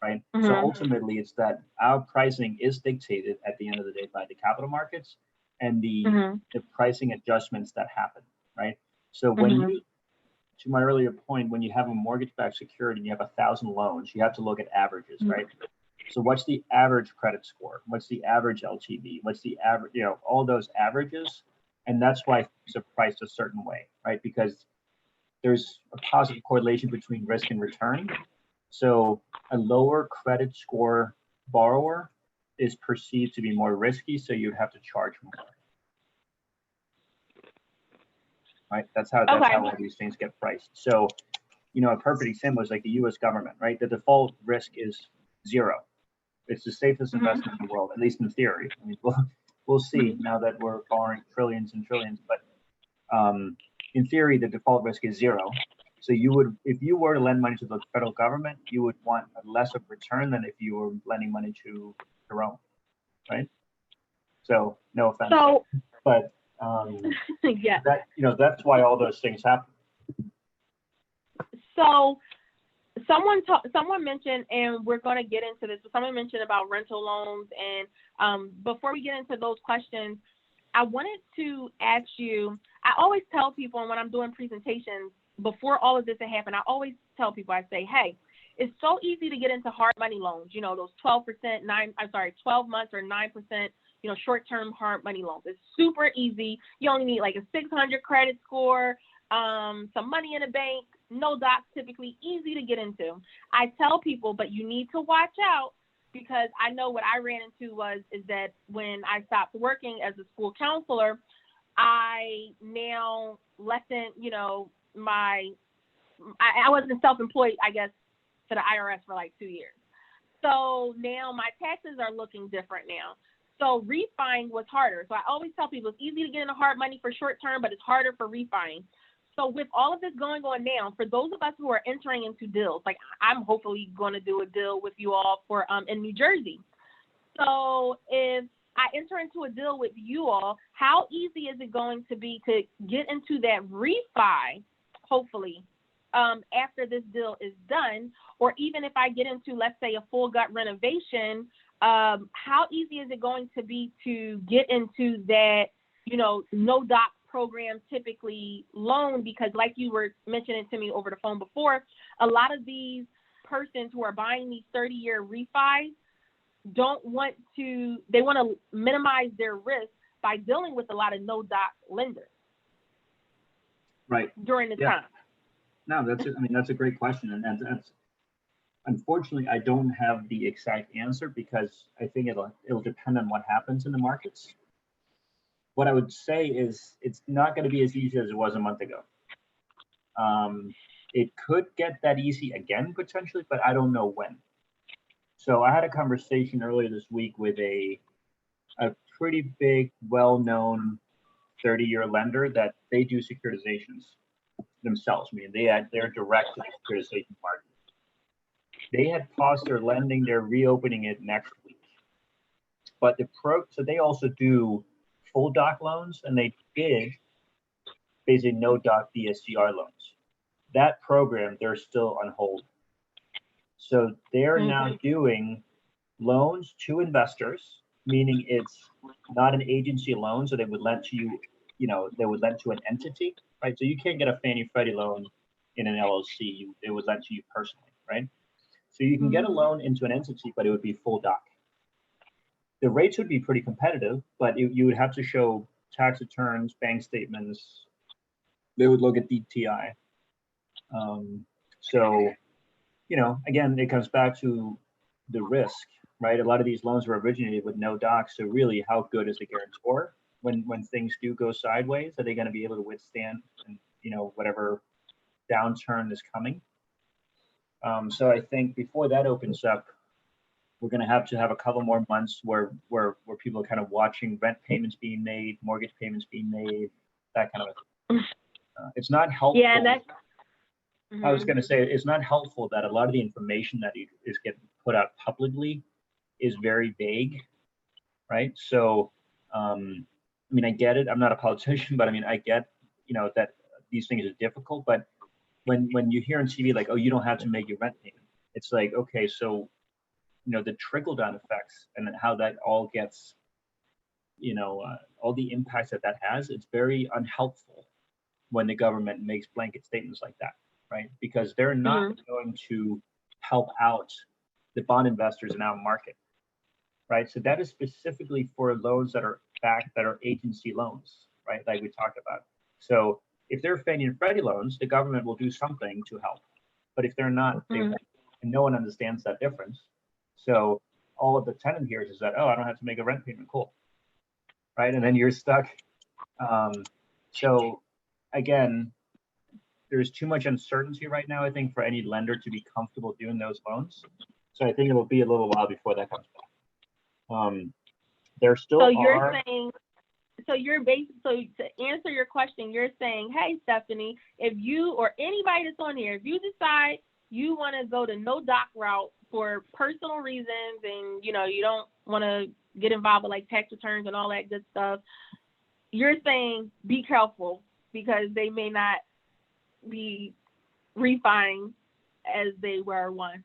Right? So ultimately, it's that our pricing is dictated at the end of the day by the capital markets and the pricing adjustments that happen. Right? So when you, to my earlier point, when you have a mortgage-backed security and you have 1,000 loans, you have to look at averages, right? So what's the average credit score? What's the average LTV? What's the average, all those averages. And that's why things are priced a certain way, right? Because there's a positive correlation between risk and return. So a lower credit score borrower is perceived to be more risky, so you'd have to charge more. Right? That's how all these things get priced. So, a perfect example is like the U.S. government, right? The default risk is 0. It's the safest investment in the world, at least in theory. I mean, we'll see now that we're borrowing trillions and trillions, but in theory, the default risk is zero. So you would, if you were to lend money to the federal government, you would want a less of return than if you were lending money to your own, right? So no offense, So, but yeah. that, you know, that's why all those things happen. So someone mentioned, and we're going to get into this, but someone mentioned about rental loans. And before we get into those questions, I wanted to ask you, I always tell people when I'm doing presentations, before all of this had happened, I always tell people, I say, hey, it's so easy to get into hard money loans, you know, those 12%, 12 months or 9%, you know, short-term hard money loans. It's super easy. You only need like a 600 credit score, some money in the bank, no docs, typically easy to get into. I tell people, but you need to watch out, because I know what I ran into is that when I stopped working as a school counselor, I now lessened, you know, I wasn't self-employed, I guess, for the IRS for like 2 years. So now my taxes are looking different now. So refining was harder. So I always tell people it's easy to get into hard money for short term, but it's harder for refining. So with all of this going on now, for those of us who are entering into deals, like I'm hopefully going to do a deal with you all for in New Jersey. So if I enter into a deal with you all, how easy is it going to be to get into that refi, hopefully, after this deal is done? Or even if I get into, let's say, a full gut renovation, how easy is it going to be to get into that, you know, no doc program typically loan? Because like you were mentioning to me over the phone before, a lot of these persons who are buying these 30-year refis they want to minimize their risk by dealing with a lot of no doc lenders. Right. During the time. No, that's a great question. And that's unfortunately, I don't have the exact answer, because I think it'll depend on what happens in the markets. What I would say is it's not going to be as easy as it was a month ago. It could get that easy again, potentially, but I don't know when. So I had a conversation earlier this week with a pretty big, well-known 30-year lender that they do securitizations themselves. I mean, they're direct to the securitization market. They had paused their lending. They're reopening it next week. But so they also do full doc loans, and they did basically no doc DSCR loans. That program, they're still on hold. So they're now doing loans to investors, meaning it's not an agency loan. So they would lend to you, you know, they would lend to an entity, right? So you can't get a Fannie Freddie loan in an LLC. They would lend to you personally, right? So you can get a loan into an entity, but it would be full doc. The rates would be pretty competitive, but you would have to show tax returns, bank statements. They would look at DTI. So, you know, again, it comes back to the risk, right? A lot of these loans were originated with no docs. So really, how good is the guarantor when things do go sideways? Are they going to be able to withstand, you know, whatever downturn is coming? So I think before that opens up, we're going to have a couple more months where people are kind of watching rent payments being made, mortgage payments being made, that kind of thing. It's not helpful. Yeah, that's. I was going to say it's not helpful that a lot of the information that is getting put out publicly is very vague, right? So, I mean, I get it. I'm not a politician, but I mean, I get, you know, that these things are difficult. But when you hear on TV like, oh, you don't have to make your rent payment, it's like, okay, so, you know, the trickle down effects and how that all gets, you know, all the impacts that has, it's very unhelpful when the government makes blanket statements like that, right? Because they're not going to help out the bond investors in our market, right? So that is specifically for loans that are agency loans, right? Like we talked about. So if they're Fannie and Freddie loans, the government will do something to help. But if they're not, they won't. And no one understands that difference. So all of the tenant hears is that, oh, I don't have to make a rent payment, cool, right? And then you're stuck. So again, there's too much uncertainty right now, I think, for any lender to be comfortable doing those loans. So I think it will be a little while before that comes back. There still So are. you're saying, so to answer your question, you're saying, hey, Stephanie, if you or anybody that's on here, if you decide you want to go the no doc route for personal reasons and, you don't want to get involved with like tax returns and all that good stuff, you're saying be careful because they may not be refined as they were once.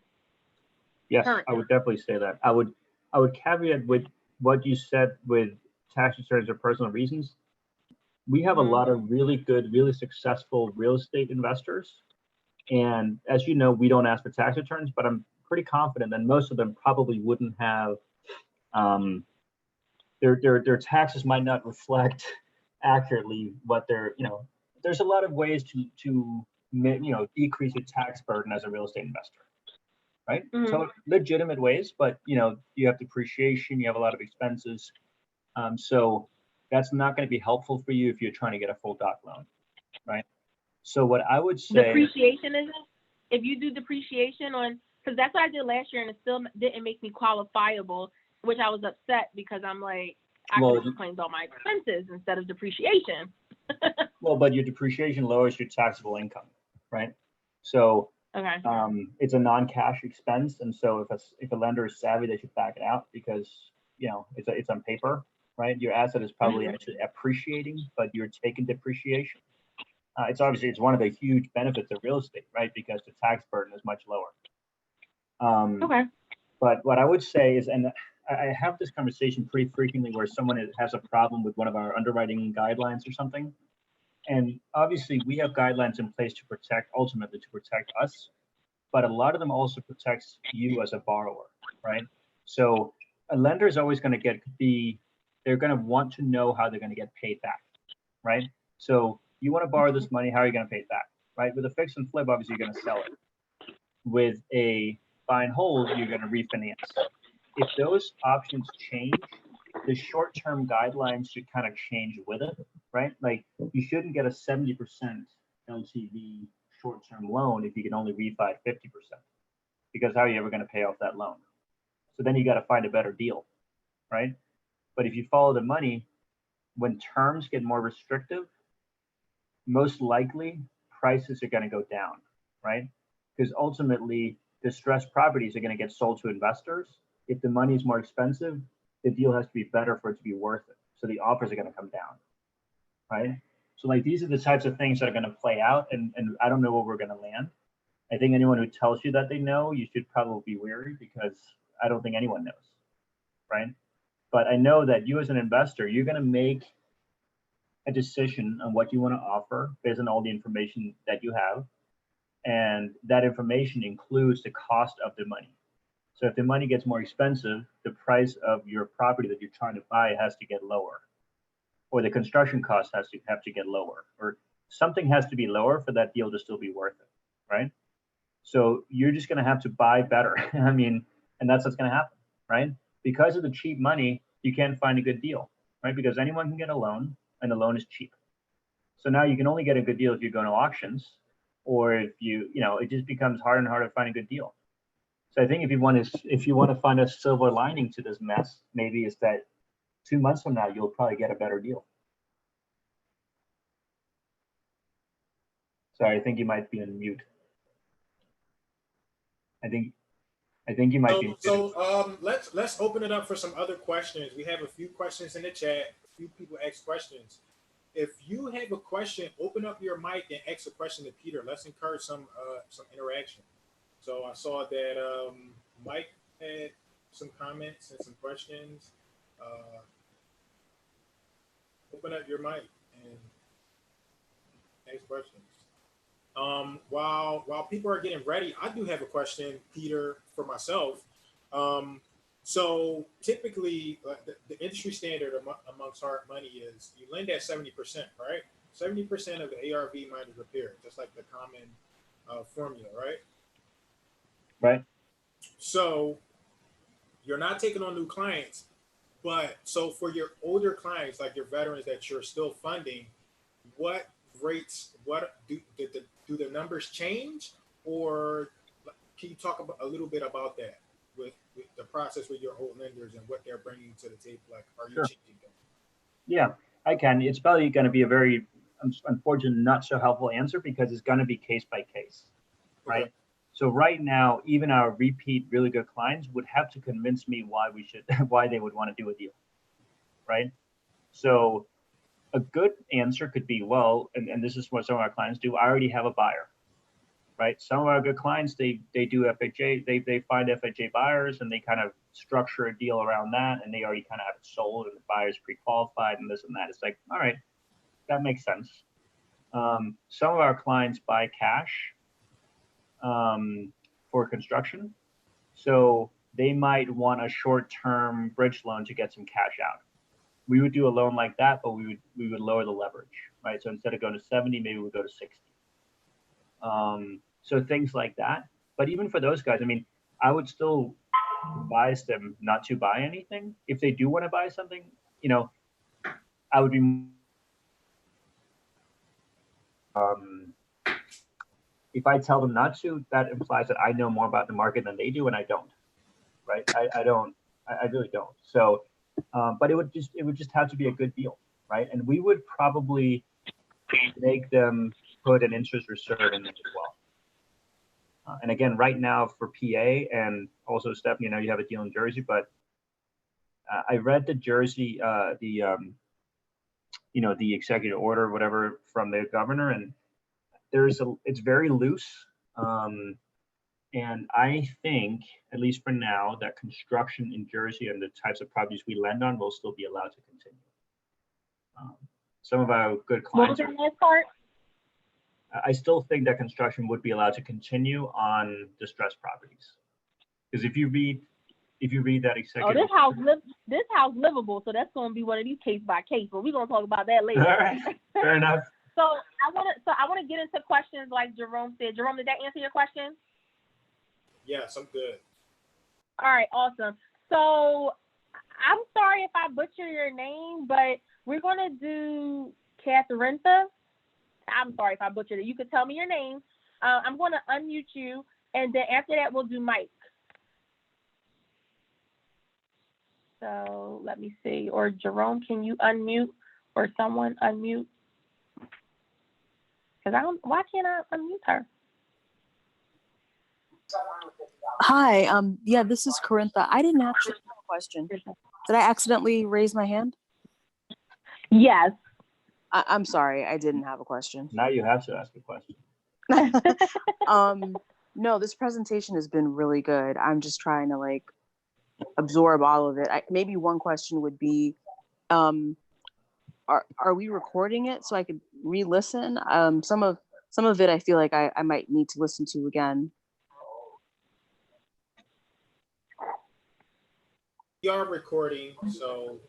Yes, currently. I would definitely say that. I would caveat with what you said with tax returns or personal reasons. We have a lot of really good, really successful real estate investors. And as you know, we don't ask for tax returns, but I'm pretty confident that most of them probably wouldn't have, their taxes might not reflect accurately what they're, there's a lot of ways to decrease your tax burden as a real estate investor, right? So legitimate ways, but you have depreciation, you have a lot of expenses. So that's not going to be helpful for you if you're trying to get a full doc loan, right? So what I would say, depreciation isn't. If you do depreciation on, because that's what I did last year, and it still didn't make me qualifiable, which I was upset because I'm like, I could have claimed all my expenses instead of depreciation. Well, but your depreciation lowers your taxable income, right? So Okay. It's a non-cash expense, and so if a lender is savvy, they should back it out because it's on paper, right? Your asset is probably actually appreciating, but you're taking depreciation. It's one of the huge benefits of real estate, right? Because the tax burden is much lower. Okay. But what I would say is, and I have this conversation pretty frequently where someone has a problem with one of our underwriting guidelines or something. And obviously we have guidelines in place ultimately to protect us, but a lot of them also protects you as a borrower, right? So a lender is always going to they're going to want to know how they're going to get paid back, right? So you want to borrow this money, how are you going to pay it back, right? With a fix and flip, obviously you're going to sell it. With a buy and hold, you're going to refinance. If those options change, the short-term guidelines should kind of change with it, right? Like you shouldn't get a 70% LTV short-term loan if you can only refi 50%, because how are you ever going to pay off that loan? So then you got to find a better deal, right? But if you follow the money, when terms get more restrictive, most likely prices are going to go down, right? Because ultimately distressed properties are going to get sold to investors. If the money is more expensive, the deal has to be better for it to be worth it. So the offers are going to come down, right? So like these are the types of things that are going to play out, and I don't know where we're going to land. I think anyone who tells you that they know, you should probably be wary because I don't think anyone knows, right? But I know that you as an investor, you're going to make a decision on what you want to offer based on all the information that you have. And that information includes the cost of the money. So if the money gets more expensive, the price of your property that you're trying to buy has to get lower, or the construction cost have to get lower, or something has to be lower for that deal to still be worth it, right? So you're just going to have to buy better. I mean, and that's what's going to happen, right? Because of the cheap money, you can't find a good deal, right? Because anyone can get a loan, and the loan is cheap. So now you can only get a good deal if you go to auctions, or if it just becomes harder and harder to find a good deal. So I think if you want to find a silver lining to this mess, maybe it's that 2 months from now you'll probably get a better deal. Sorry, I think you might be on mute. I think you might be. So let's open it up for some other questions. We have a few questions in the chat. A few people ask questions. If you have a question, open up your mic and ask a question to Peter. Let's encourage some interaction. So I saw that Mike had some comments and some questions. Open up your mic and ask questions. While people are getting ready, I do have a question, Peter, for myself. So typically, the industry standard amongst hard money is you lend at 70%, right? 70% of the ARV minus repair, just like the common formula, right? Right. So you're not taking on new clients, but so for your older clients, like your veterans that you're still funding, what rates? What do the numbers change, or can you talk a little bit about that? with the process with your old lenders and what they're bringing to the table? Like, are you Sure. changing them? Yeah, I can. It's probably going to be a very unfortunate, not so helpful answer because it's going to be case by case, right? Okay. So right now, even our repeat really good clients would have to convince me why we should, why they would want to do a deal, right? So a good answer could be, well, and this is what some of our clients do. I already have a buyer, right? Some of our good clients, they do FHA, they find FHA buyers and they kind of structure a deal around that, and they already kind of have it sold and the buyer's pre-qualified and this and that. It's like, all right, that makes sense. Some of our clients buy cash for construction. So they might want a short-term bridge loan to get some cash out. We would do a loan like that, but we would lower the leverage, right? So instead of going to 70, maybe we'd go to 60. So things like that. But even for those guys, I mean, I would still advise them not to buy anything. If they do want to buy something, you know, I would be if I tell them not to, that implies that I know more about the market than they do, and I don't, right? I really don't. So, but it would just have to be a good deal, right? And we would probably make them put an interest reserve in it as well. And again, right now for PA, and also Stephanie, I know you have a deal in Jersey, but I read the Jersey, the executive order, whatever, from the governor, and it's very loose. And I think, at least for now, that construction in Jersey and the types of properties we lend on will still be allowed to continue. Some of our good clients. What was the last part? I still think that construction would be allowed to continue on distressed properties, because if you read that executive. Oh, this house livable, so that's going to be one of these case by case. But we're going to talk about that later. All right, fair enough. So I want to get into questions like Jerome said. Jerome, did that answer your question? Yes, I'm good. All right, awesome. So I'm sorry if I butcher your name, but we're going to do Catherintha. I'm sorry if I butchered it. You could tell me your name. I'm going to unmute you, and then after that, we'll do Mike. So let me see. Or Jerome, can you unmute, or someone unmute? Because why can't I unmute her? Hi, yeah, this is Corintha. I didn't actually have a question. Did I accidentally raise my hand? Yes. I'm sorry, I didn't have a question. Now you have to ask a question. No, this presentation has been really good. I'm just trying to like absorb all of it. Maybe one question would be, are we recording it so I could re-listen? Some of it I feel like I might need to listen to again. We are recording, so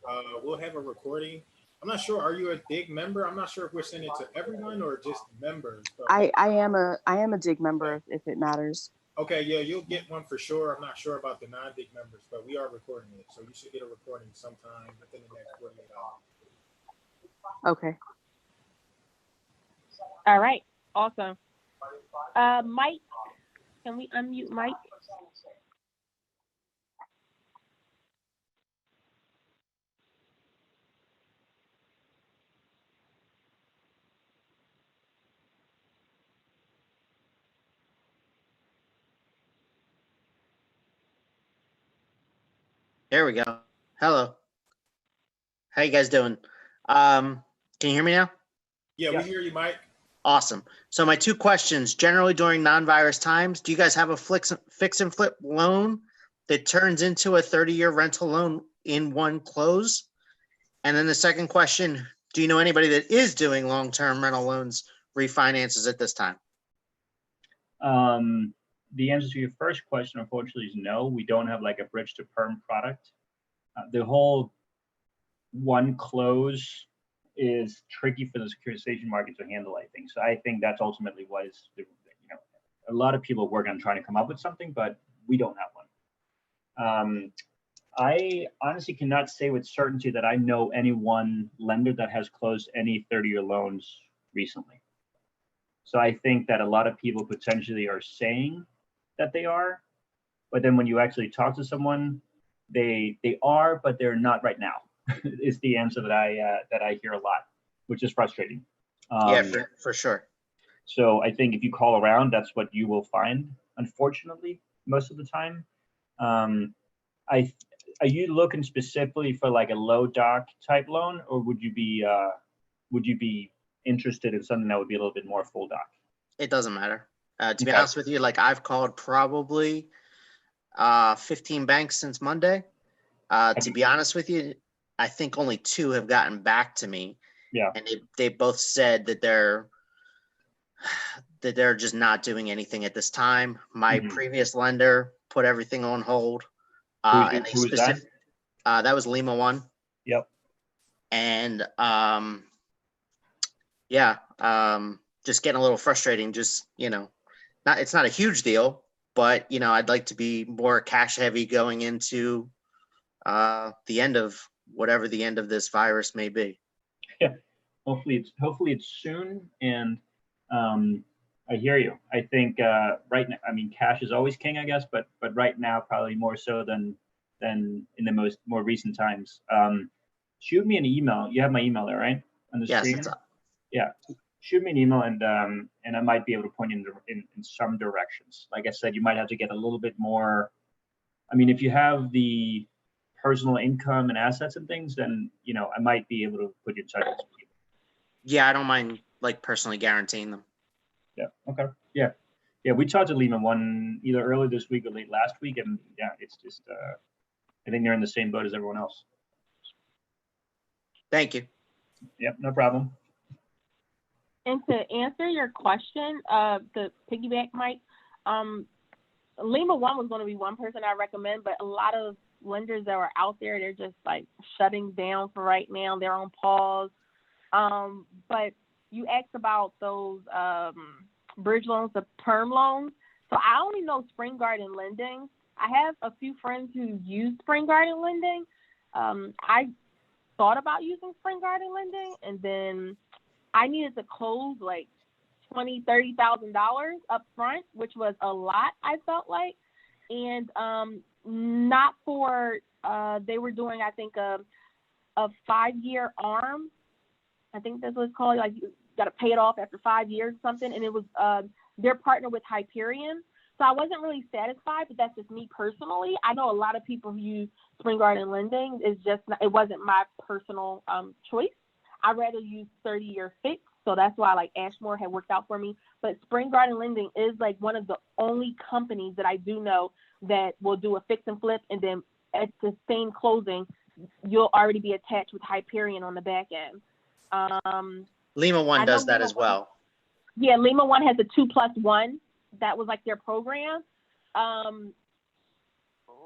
we'll have a recording. I'm not sure. Are you a DIG member? I'm not sure if we're sending it to everyone or just members. But I am a DIG member if it matters. okay, yeah, you'll get one for sure. I'm not sure about the non-DIG members, but we are recording it, so you should get a recording sometime within the next 48 hours. Okay. All right. Awesome. Mike, can we unmute Mike? There we go. Hello. How you guys doing? Can you hear me now? Yeah, Yeah. we hear you, Mike. Awesome. So my two questions, generally during non-virus times, do you guys have a fix and flip loan that turns into a 30-year rental loan in one close? And then the second question, do you know anybody that is doing long-term rental loans refinances at this time? The answer to your first question, unfortunately, is no. We don't have like a bridge to perm product. The whole one close is tricky for the securitization market to handle, I think. So I think that's ultimately what is, a lot of people work on trying to come up with something, but we don't have one. I honestly cannot say with certainty that I know any one lender that has closed any 30-year loans recently. So I think that a lot of people potentially are saying that they are, But then when you actually talk to someone, they are, but they're not right now. Is the answer that I hear a lot, which is frustrating. Yeah, for sure. So I think if you call around, that's what you will find, unfortunately, most of the time. Are you looking specifically for like a low doc type loan, or would you be interested in something that would be a little bit more full doc? It doesn't matter. To be Okay. honest with you, like I've called probably 15 banks since Monday. To be honest with you, I think only 2 have gotten back to me. Yeah. And they both said that they're just not doing anything at this time. My previous lender put everything on hold. Who was that? That was Lima One. Yep. And just getting a little frustrating. Just it's not a huge deal, but I'd like to be more cash heavy going into the end of whatever the end of this virus may be. Yeah. Hopefully it's soon. And I hear you. I think right now, I mean, cash is always king, I guess, but right now probably more so than in the more recent times. Shoot me an email. You have my email there, right? On the screen. It's up. Yeah. Shoot me an email, and I might be able to point you in some directions. Like I said, you might have to get a little bit more. I mean, if you have the personal income and assets and things, then I might be able to put you in touch with people. Yeah, I don't mind like personally guaranteeing them. Yeah. Okay. Yeah. Yeah. We talked to Lehman One either early this week or late last week, and yeah, it's just I think they're in the same boat as everyone else. Thank you. Yep. No problem. And to answer your question, the piggyback, Mike, Lima One was going to be one person I recommend, but a lot of lenders that are out there, they're just like shutting down for right now. They're on pause. But you asked about those bridge loans, the perm loans. So I only know Spring Garden Lending. I have a few friends who use Spring Garden Lending. I thought about using Spring Garden Lending, and then I needed to close like $20,000-$30,000 up front, which was a lot, I felt like. And not for, they were doing, I think, a 5-year ARM. I think that's what it's called. Like, you got to pay it off after 5 years or something. And it was, they're partnered with Hyperion. So I wasn't really satisfied, but that's just me personally. I know a lot of people who use Spring Garden Lending. It wasn't my personal choice. I'd rather use 30-year fixed. So that's why like Ashmore had worked out for me. But Spring Garden Lending is like one of the only companies that I do know that will do a fix and flip. And then at the same closing, you'll already be attached with Hyperion on the back end. Lima One does that as well. Yeah, Lima One has a 2+1. That was like their program.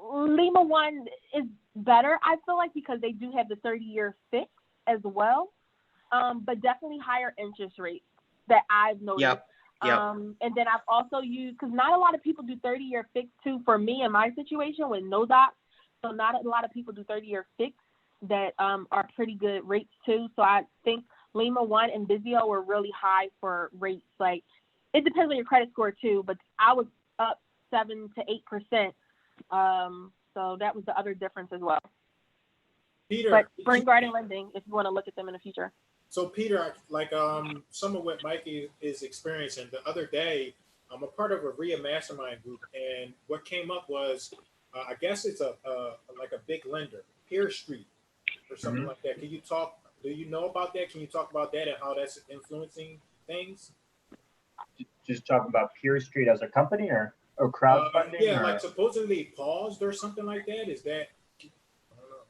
Lima One is better, I feel like, because they do have the 30-year fix as well. But definitely higher interest rates that I've noticed. Yep. And then I've also used, because not a lot of people do 30-year fix too, for me in my situation with no doc. So not a lot of people do 30-year fix that are pretty good rates too. So I think Lima One and Vizio were really high for rates. Like, it depends on your credit score too, but I was up 7 to 8%. So that was the other difference as well. Peter, but Spring Garden Lending, if you want to look at them in the future. So Peter, like some of what Mikey is experiencing, the other day, I'm a part of a RIA mastermind group, and what came up was, I guess it's like a big lender, Peer Street or something like that. Do you know about that? Can you talk about that and how that's influencing things? Just talking about Peer Street as a company or crowdfunding? Like supposedly paused or something like that. Is that? I don't know.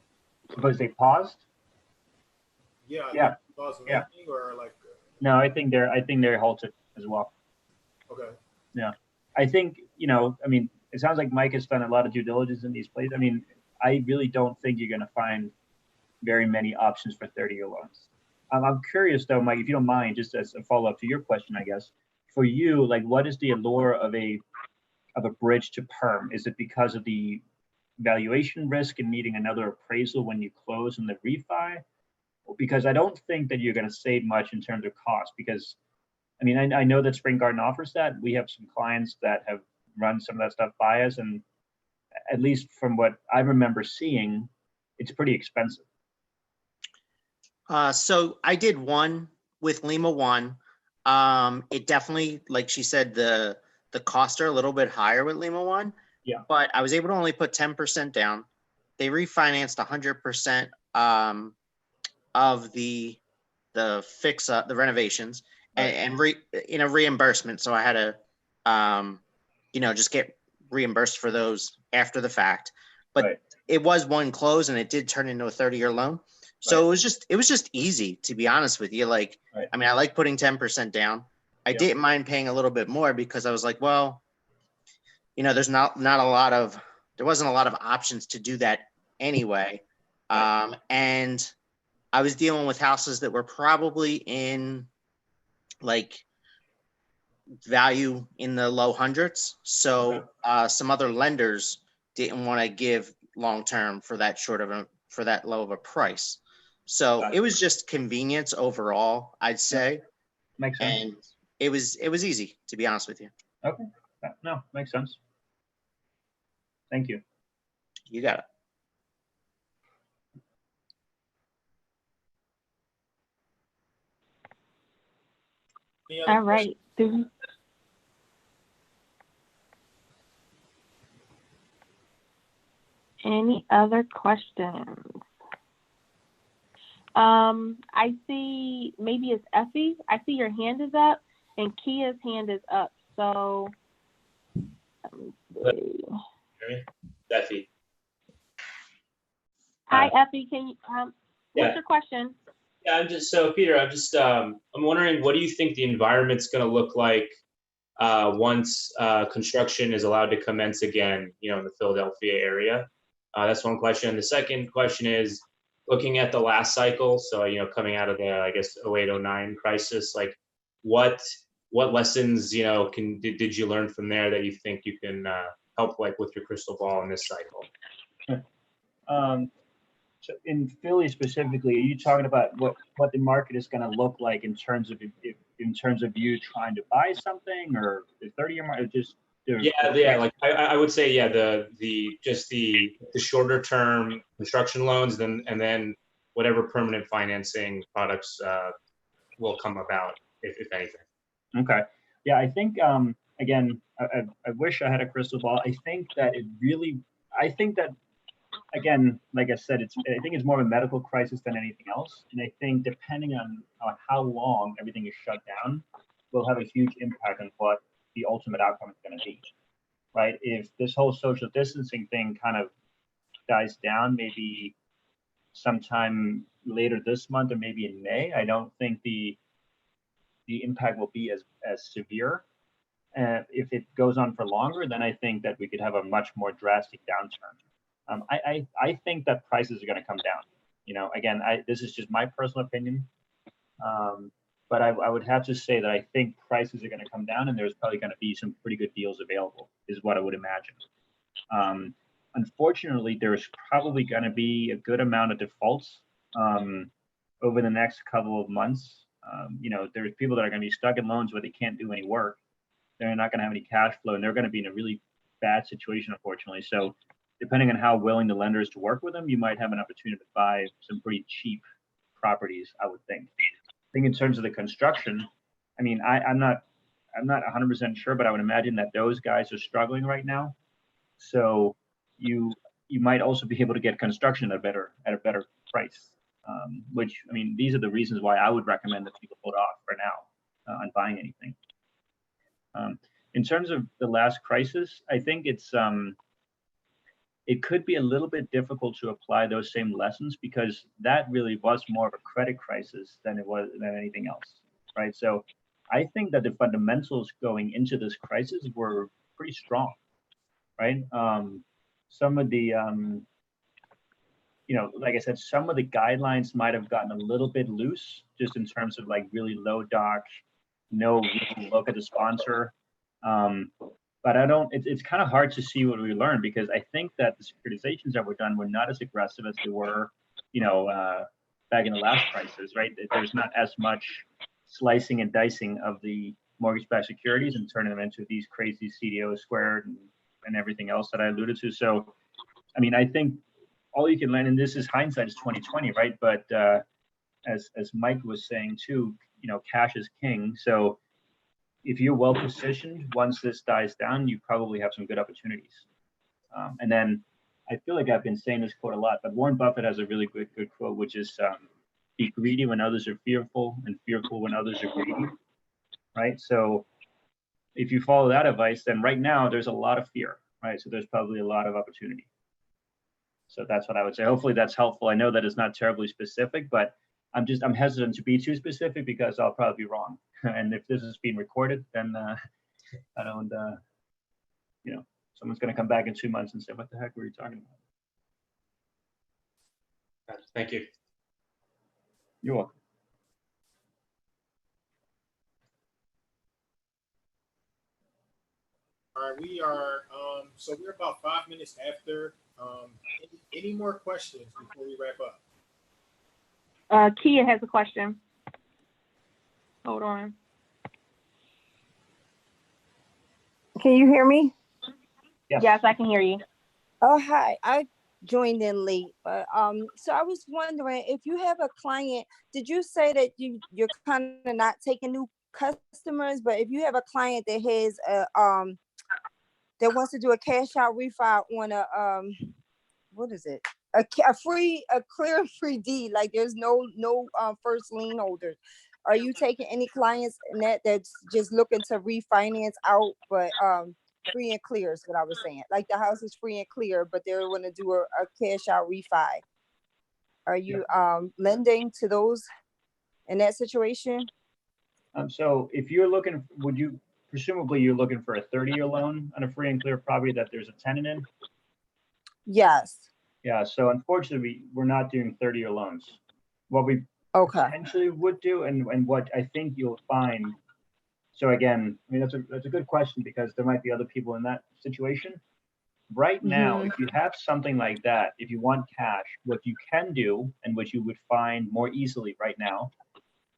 Suppose they paused? Yeah. Or like. No, I think they're halted as well. Okay. Yeah, I think I mean, it sounds like Mike has done a lot of due diligence in these places. I mean, I really don't think you're going to find very many options for 30-year loans. I'm curious though, Mike, if you don't mind, just as a follow-up to your question, I guess, for you, like, what is the allure of a bridge to perm? Is it because of the valuation risk and needing another appraisal when you close in the refi? Because I don't think that you're going to save much in terms of cost, because I mean, I know that Spring Garden offers that. We have some clients that have run some of that stuff by us, and at least from what I remember seeing, it's pretty expensive. So I did one with Lima One. It definitely, like she said, the costs are a little bit higher with Lima One. Yeah. But I was able to only put 10% down. They refinanced 100% of the fix up, the renovations, and in a reimbursement. So I had to, just get reimbursed for those after the fact. But it was one close, and it did turn into a 30-year loan. So it was just easy, to be honest with you. Like, I mean, I like putting 10% down. I didn't mind paying a little bit more because I was like, well, there's not there wasn't a lot of options to do that anyway. And I was dealing with houses that were probably in like value in the low hundreds. So some other lenders didn't want to give long-term for that for that low of a price. So it was just convenience overall, I'd say. Makes sense. And it was easy, to be honest with you. Okay. No, makes sense. Thank you. You got it. All right. Any other questions? I see maybe it's Effie. I see your hand is up and Kia's hand is up. So let me see. Effie. Hi, Effie. Can you what's your question? Yeah, Peter, I'm wondering, what do you think the environment's going to look like once construction is allowed to commence again, in the Philadelphia area? That's one question. The second question is, looking at the last cycle, so, coming out of the, I guess, 08-09 crisis, like what lessons, did you learn from there that you think you can help, like, with your crystal ball in this cycle? So in Philly specifically, are you talking about what the market is going to look like in terms of you trying to buy something, or the 30-year market? Like I would say, the shorter term construction loans, and then whatever permanent financing products will come about, if anything. Okay. Yeah, I think again, I wish I had a crystal ball. I think that again, like I said, I think it's more of a medical crisis than anything else. And I think depending on how long everything is shut down, will have a huge impact on what the ultimate outcome is going to be, right? If this whole social distancing thing kind of dies down, maybe sometime later this month or maybe in May, I don't think the impact will be as severe. If it goes on for longer, then I think that we could have a much more drastic downturn. I think that prices are going to come down. Again, this is just my personal opinion, but I would have to say that I think prices are going to come down, and there's probably going to be some pretty good deals available, is what I would imagine. Unfortunately, there's probably going to be a good amount of defaults over the next couple of months. There's people that are going to be stuck in loans where they can't do any work. They're not going to have any cash flow, and they're going to be in a really bad situation, unfortunately. So depending on how willing the lender is to work with them, you might have an opportunity to buy some pretty cheap properties, I would think. I think in terms of the construction, I mean, I'm not 100% sure, but I would imagine that those guys are struggling right now. So you might also be able to get construction at a better price. Which, I mean, these are the reasons why I would recommend that people hold off for now on buying anything. In terms of the last crisis, I think it could be a little bit difficult to apply those same lessons, because that really was more of a credit crisis than anything else, right? So I think that the fundamentals going into this crisis were pretty strong, right? Some of the, like I said, some of the guidelines might have gotten a little bit loose, just in terms of like really low doc, no real look at the sponsor. But it's kind of hard to see what we learned, because I think that the securitizations that were done were not as aggressive as they were, back in the last crisis, right? There's not as much slicing and dicing of the mortgage-backed securities and turning them into these crazy CDO squared and and everything else that I alluded to. So, I mean, I think all you can learn, and this is hindsight is 2020, right? But as Mike was saying too, you know, cash is king. So if you're well positioned, once this dies down, you probably have some good opportunities. And then I feel like I've been saying this quote a lot, but Warren Buffett has a really good quote, which is be greedy when others are fearful and fearful when others are greedy, right? So if you follow that advice, then right now there's a lot of fear, right? So there's probably a lot of opportunity. So that's what I would say. Hopefully that's helpful. I know that it's not terribly specific, but I'm hesitant to be too specific because I'll probably be wrong. And if this is being recorded, then I don't, you know, someone's going to come back in 2 months and say, what the heck were you talking about? Thank you. You're welcome. All right, we are so we're about 5 minutes after. Any more questions before we wrap up? Kia has a question. Hold on. Can you hear me? Yes, I can hear you. Oh, hi. I joined in late, but so I was wondering if you have a client. Did you say that you're kind of not taking new customers, but if you have a client that has a that wants to do a cash out refi on a what is it? A clear and free deed, like there's no first lien holders. Are you taking any clients in that's just looking to refinance out, but free and clear is what I was saying. Like the house is free and clear, but they want to do a cash out refi. Are you lending to those in that situation? So if you're looking, presumably you're looking for a 30-year loan on a free and clear property that there's a tenant in? Yes. Yeah, so unfortunately, we're not doing 30-year loans. What we potentially would do, and what I think you'll find, so again, I mean, that's a good question because there might be other people in that situation. Right now, if you have something like that, if you want cash, what you can do, and what you would find more easily right now,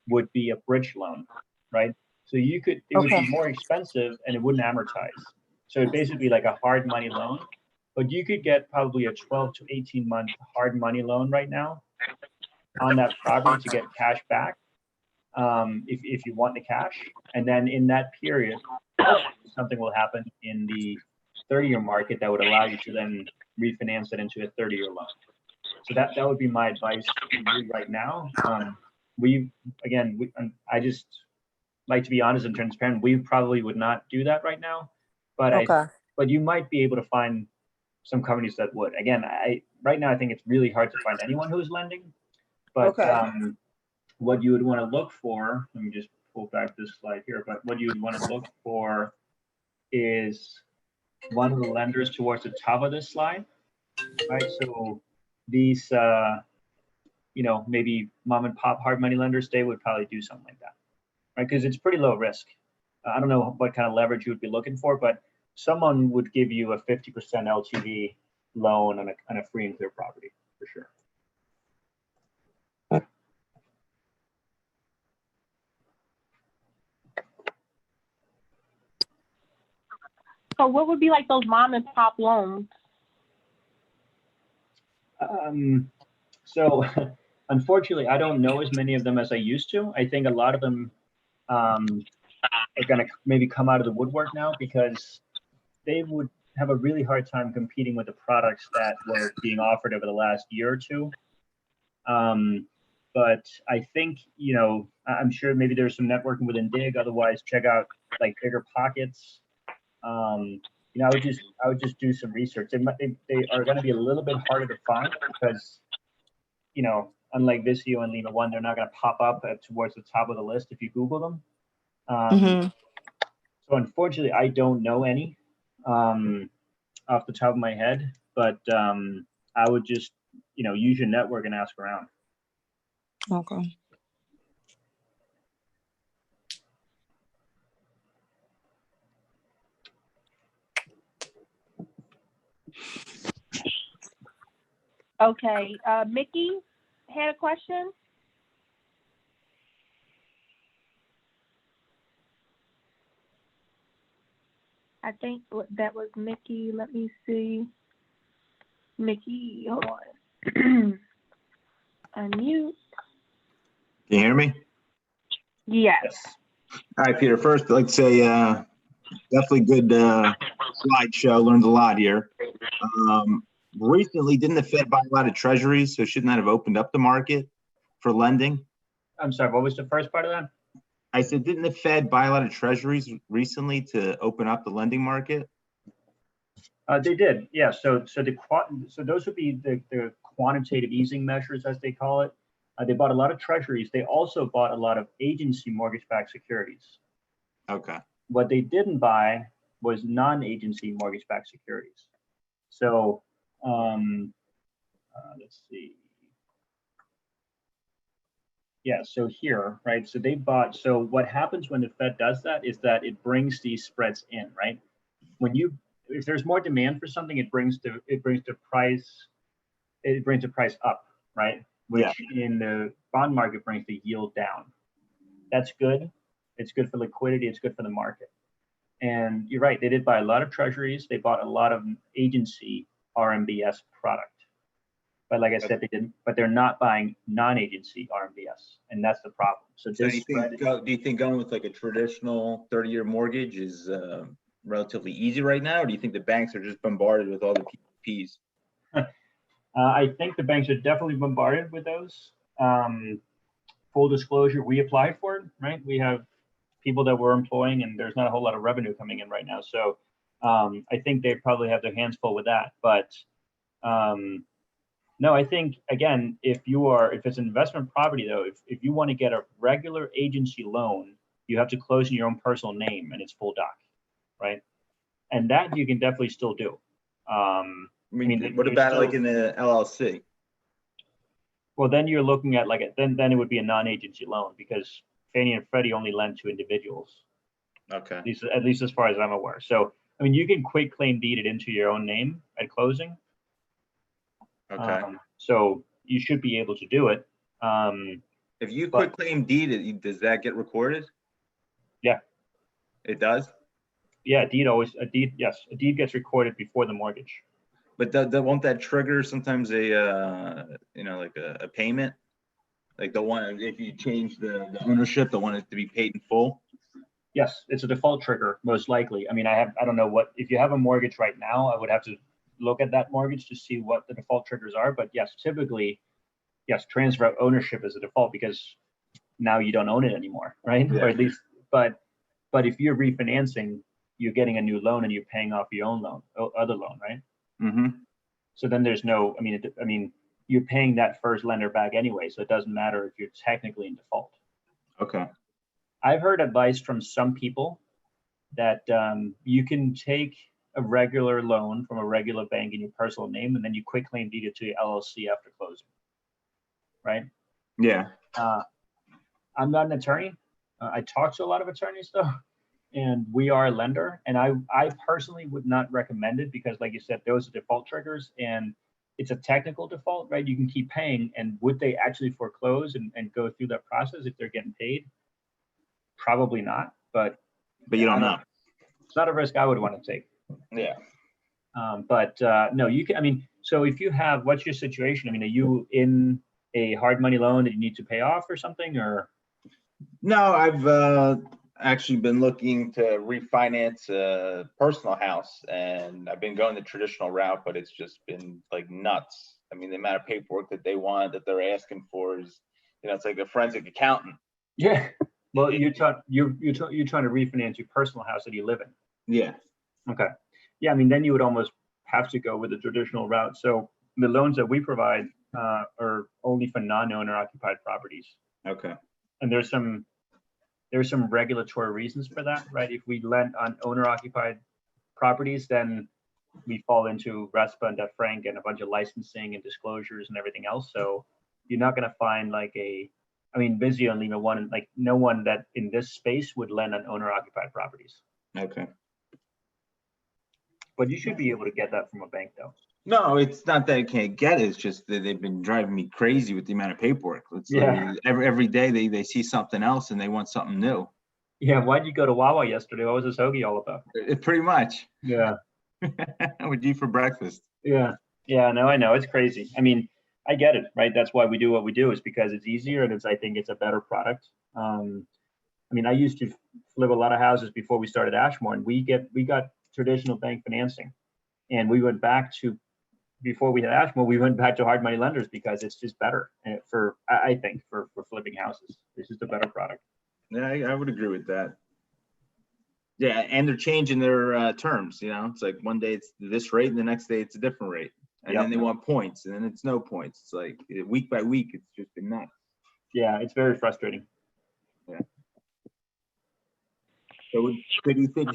would be a bridge loan, right? So it would be more expensive and it wouldn't amortize. So it'd basically be like a hard money loan, but you could get probably a 12 to 18 month hard money loan right now on that property to get cash back if you want the cash. And then in that period, something will happen in the 30-year market that would allow you to then refinance it into a 30-year loan. So that would be my advice to you right now. I just like to be honest and transparent. We probably would not do that right now, but you might be able to find some companies that would. Again, right now I think it's really hard to find anyone who's lending. But what you would want to look for, let me just pull back this slide here. But what you would want to look for is one of the lenders towards the top of this slide, right? So these, maybe mom and pop hard money lenders, they would probably do something like that, right? Because it's pretty low risk. I don't know what kind of leverage you would be looking for, but someone would give you a 50% LTV loan on a free and clear property for sure. So what would be like those mom and pop loans? So unfortunately, I don't know as many of them as I used to. I think a lot of them are going to maybe come out of the woodwork now because they would have a really hard time competing with the products that were being offered over the last year or two. But I think, I'm sure maybe there's some networking within DIG. Otherwise, check out like Bigger Pockets. I would just do some research. They are going to be a little bit harder to find because, unlike Visio and Lima One, they're not going to pop up towards the top of the list if you Google them. So unfortunately, I don't know any off the top of my head, but I would just, use your network and ask around. Okay. Okay, Mickey had a question. I think that was Mickey. Let me see. Mickey, hold on. Unmute. Can you hear me? Yes. All right, Peter. First, I'd like to say definitely good slideshow. Learned a lot here. Recently, didn't the Fed buy a lot of treasuries? So shouldn't that have opened up the market for lending? I'm sorry, what was the first part of that? I said, didn't the Fed buy a lot of treasuries recently to open up the lending market? They did, yeah. So those would be the quantitative easing measures, as they call it. They bought a lot of treasuries. They also bought a lot of agency mortgage-backed securities. Okay. What they didn't buy was non-agency mortgage-backed securities. So let's see. Yeah, so here, right? So they bought. So what happens when the Fed does that is that it brings these spreads in, right? If there's more demand for something, it brings the price up, right? Which in the bond market brings the yield down. That's good. It's good for liquidity. It's good for the market. And you're right. They did buy a lot of treasuries. They bought a lot of agency RMBS product. But like I said, they didn't. But they're not buying non-agency RMBS, and that's the problem. So do you think going with like a traditional 30-year mortgage is relatively easy right now, or do you think the banks are just bombarded with all the PPPs? I think the banks are definitely bombarded with those. Full disclosure, we applied for it, right? We have people that we're employing, and there's not a whole lot of revenue coming in right now. So I think they probably have their hands full with that. But no, I think, again, if it's an investment property, though, if you want to get a regular agency loan, you have to close in your own personal name, and it's full doc, right? And that you can definitely still do. What about like in the LLC? Well, then you're looking at then it would be a non-agency loan, because Fannie and Freddie only lend to individuals. Okay. At least as far as I'm aware. So, you can quit claim deed it into your own name at closing. Okay. So you should be able to do it. If you quit claim deed it, does that get recorded? Yeah. It does? Yeah, a deed gets recorded before the mortgage. But won't that trigger sometimes a payment? Like if you change the ownership, they want it to be paid in full? Yes, it's a default trigger, most likely. I don't know if you have a mortgage right now, I would have to look at that mortgage to see what the default triggers are. But yes, typically, transfer of ownership is a default, because now you don't own it anymore, right? Yeah. Or at least, but if you're refinancing, you're getting a new loan and you're paying off your own other loan, right? Mm-hmm. So then there's no, you're paying that first lender back anyway, so it doesn't matter if you're technically in default. Okay. I've heard advice from some people that you can take a regular loan from a regular bank in your personal name, and then you quit claim deed it to your LLC after closing, right? Yeah. I'm not an attorney. I talk to a lot of attorneys though, and we are a lender, and I personally would not recommend it, because like you said, those are default triggers, and it's a technical default, right? You can keep paying, and would they actually foreclose and go through that process if they're getting paid? Probably not, but you don't know. It's not a risk I would want to take. Yeah. No, you can, so if you have, what's your situation? Are you in a hard money loan that you need to pay off or something, or? No, I've actually been looking to refinance a personal house, and I've been going the traditional route, but it's just been like nuts. The amount of paperwork that they want, that they're asking for is, it's like a forensic accountant. Yeah. Well, you're trying to refinance your personal house that you live in. Yeah. Okay. Yeah, then you would almost have to go with the traditional route. So the loans that we provide are only for non-owner occupied properties. Okay. And there's some regulatory reasons for that, right? If we lend on owner occupied properties, then we fall into RESPA and DFRANC and a bunch of licensing and disclosures and everything else. So you're not going to find Vizio and Lima One, no one that in this space would lend on owner occupied properties. Okay. But you should be able to get that from a bank, though. No, it's not that I can't get it. It's just that they've been driving me crazy with the amount of paperwork. It's like every day they see something else and they want something new. Yeah, why'd you go to Wawa yesterday? What was this hoagie all about? Pretty much. Yeah. What'd you eat for breakfast? Yeah. Yeah, no, I know. It's crazy. I mean, I get it, right? That's why we do what we do, is because it's easier and I think it's a better product. I mean, I used to flip a lot of houses before we started Ashmore, and we got traditional bank financing, and we went back to, before we had Ashmore, we went back to hard money lenders because it's just better I think for flipping houses. It's just a better product. Yeah, I would agree with that. Yeah, and they're changing their terms. It's like one day it's this rate, and the next day it's a different rate, and then they want points, and then it's no points. It's like week by week, it's just been nuts. Yeah, it's very frustrating. Yeah. So, do you think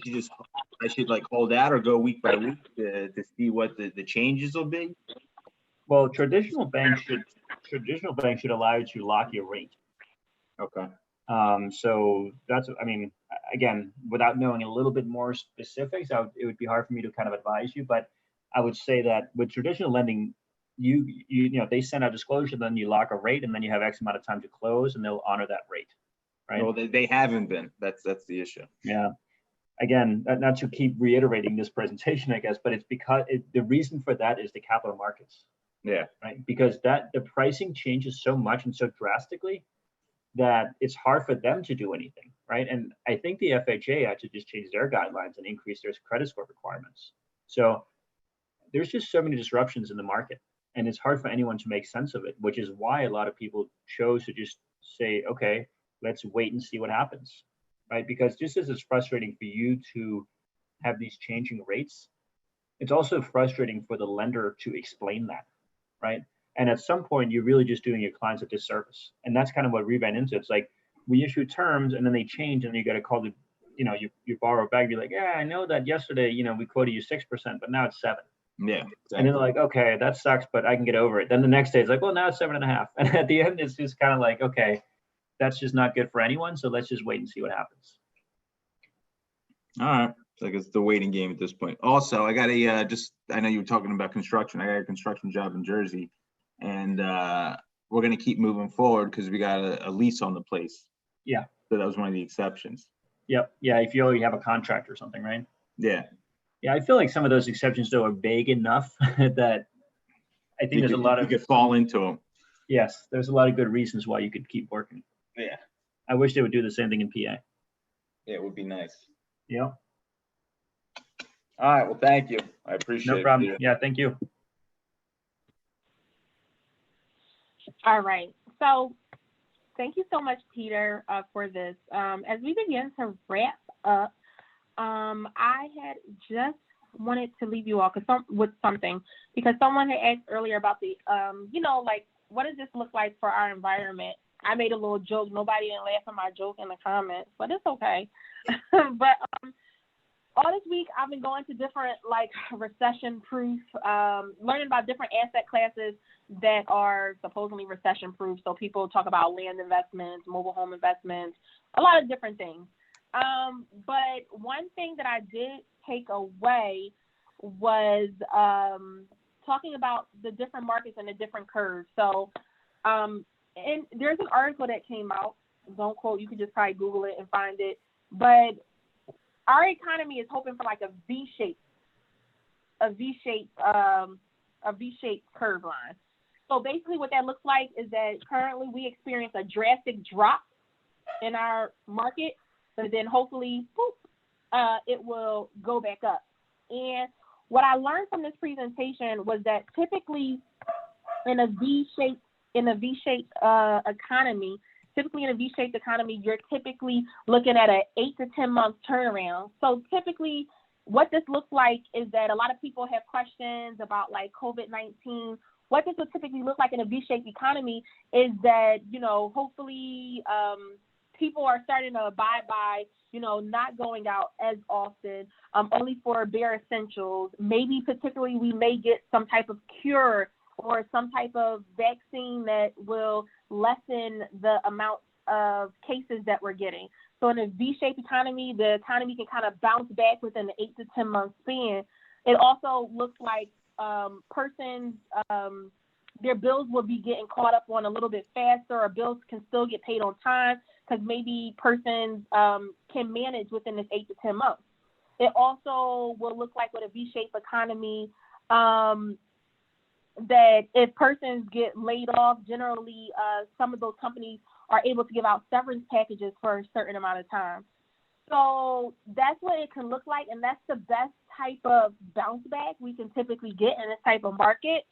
I should like hold out or go week by week to see what the changes will be? Well, traditional banks should allow you to lock your rate. Okay. So that's, I mean, again, without knowing a little bit more specifics, it would be hard for me to kind of advise you. But I would say that with traditional lending, you know, they send out disclosure, then you lock a rate, and then you have X amount of time to close, and they'll honor that rate. Right? Well, they haven't been. That's the issue. Yeah. Again, not to keep reiterating this presentation, I guess, but it's because the reason for that is the capital markets. Yeah. Right. Because the pricing changes so much and so drastically that it's hard for them to do anything. Right. And I think the FHA had to just change their guidelines and increase their credit score requirements. So there's just so many disruptions in the market, and it's hard for anyone to make sense of it, which is why a lot of people chose to just say, okay, let's wait and see what happens. Right. Because just as it's frustrating for you to have these changing rates, it's also frustrating for the lender to explain that. Right. And at some point, you're really just doing your clients a disservice. And that's kind of what we ran into. It's like we issue terms and then they change, and you got to call the, you know, you borrow back. You're like, yeah, I know that yesterday, you know, we quoted you 6%, but now it's 7%. Yeah. Exactly. And then they're like, okay, that sucks, but I can get over it. Then the next day it's like, well, now it's 7.5%. And at the end, it's just kind of like, okay, that's just not good for anyone. So let's just wait and see what happens. All right. It's like it's the waiting game at this point. Also, I got I know you were talking about construction. I got a construction job in Jersey, and we're going to keep moving forward because we got a lease on the place. Yeah. So that was one of the exceptions. Yep. Yeah. If you already have a contract or something, right? Yeah. Yeah. I feel like some of those exceptions, though, are vague enough that I think there's a lot of. You could fall into them. Yes. There's a lot of good reasons why you could keep working. Yeah. I wish they would do the same thing in PA. Yeah, it would be nice. Yeah. All right. Well, thank you. I appreciate it. No problem. Yeah. Thank you. All right. So thank you so much, Peter, for this. As we begin to wrap up, I had just wanted to leave you all with something, because someone had asked earlier about the, like, what does this look like for our environment? I made a little joke. Nobody didn't laugh at my joke in the comments, but it's okay. But all this week, I've been going to different, like, recession-proof, learning about different asset classes that are supposedly recession-proof. So people talk about land investments, mobile home investments, a lot of different things. But one thing that I did take away was talking about the different markets and the different curves. So and there's an article that came out. Don't quote. You can just probably Google it and find it. But our economy is hoping for like a V-shaped curve line. So basically what that looks like is that currently we experience a drastic drop in our market, but then hopefully, it will go back up. And what I learned from this presentation was that typically in a V-shaped economy, you're typically looking at an 8 to 10 month turnaround. So typically what this looks like is that a lot of people have questions about like COVID-19. What this would typically look like in a V-shaped economy is that, hopefully people are starting to abide by, not going out as often, only for bare essentials. Maybe particularly we may get some type of cure or some type of vaccine that will lessen the amount of cases that we're getting. So in a V-shaped economy, the economy can kind of bounce back within the 8 to 10 month span. It also looks like persons, their bills will be getting caught up on a little bit faster, or bills can still get paid on time because maybe persons can manage within this 8 to 10 months. It also will look like with a V-shaped economy that if persons get laid off, generally some of those companies are able to give out severance packages for a certain amount of time. So that's what it can look like, and that's the best type of bounce back we can typically get in this type of market.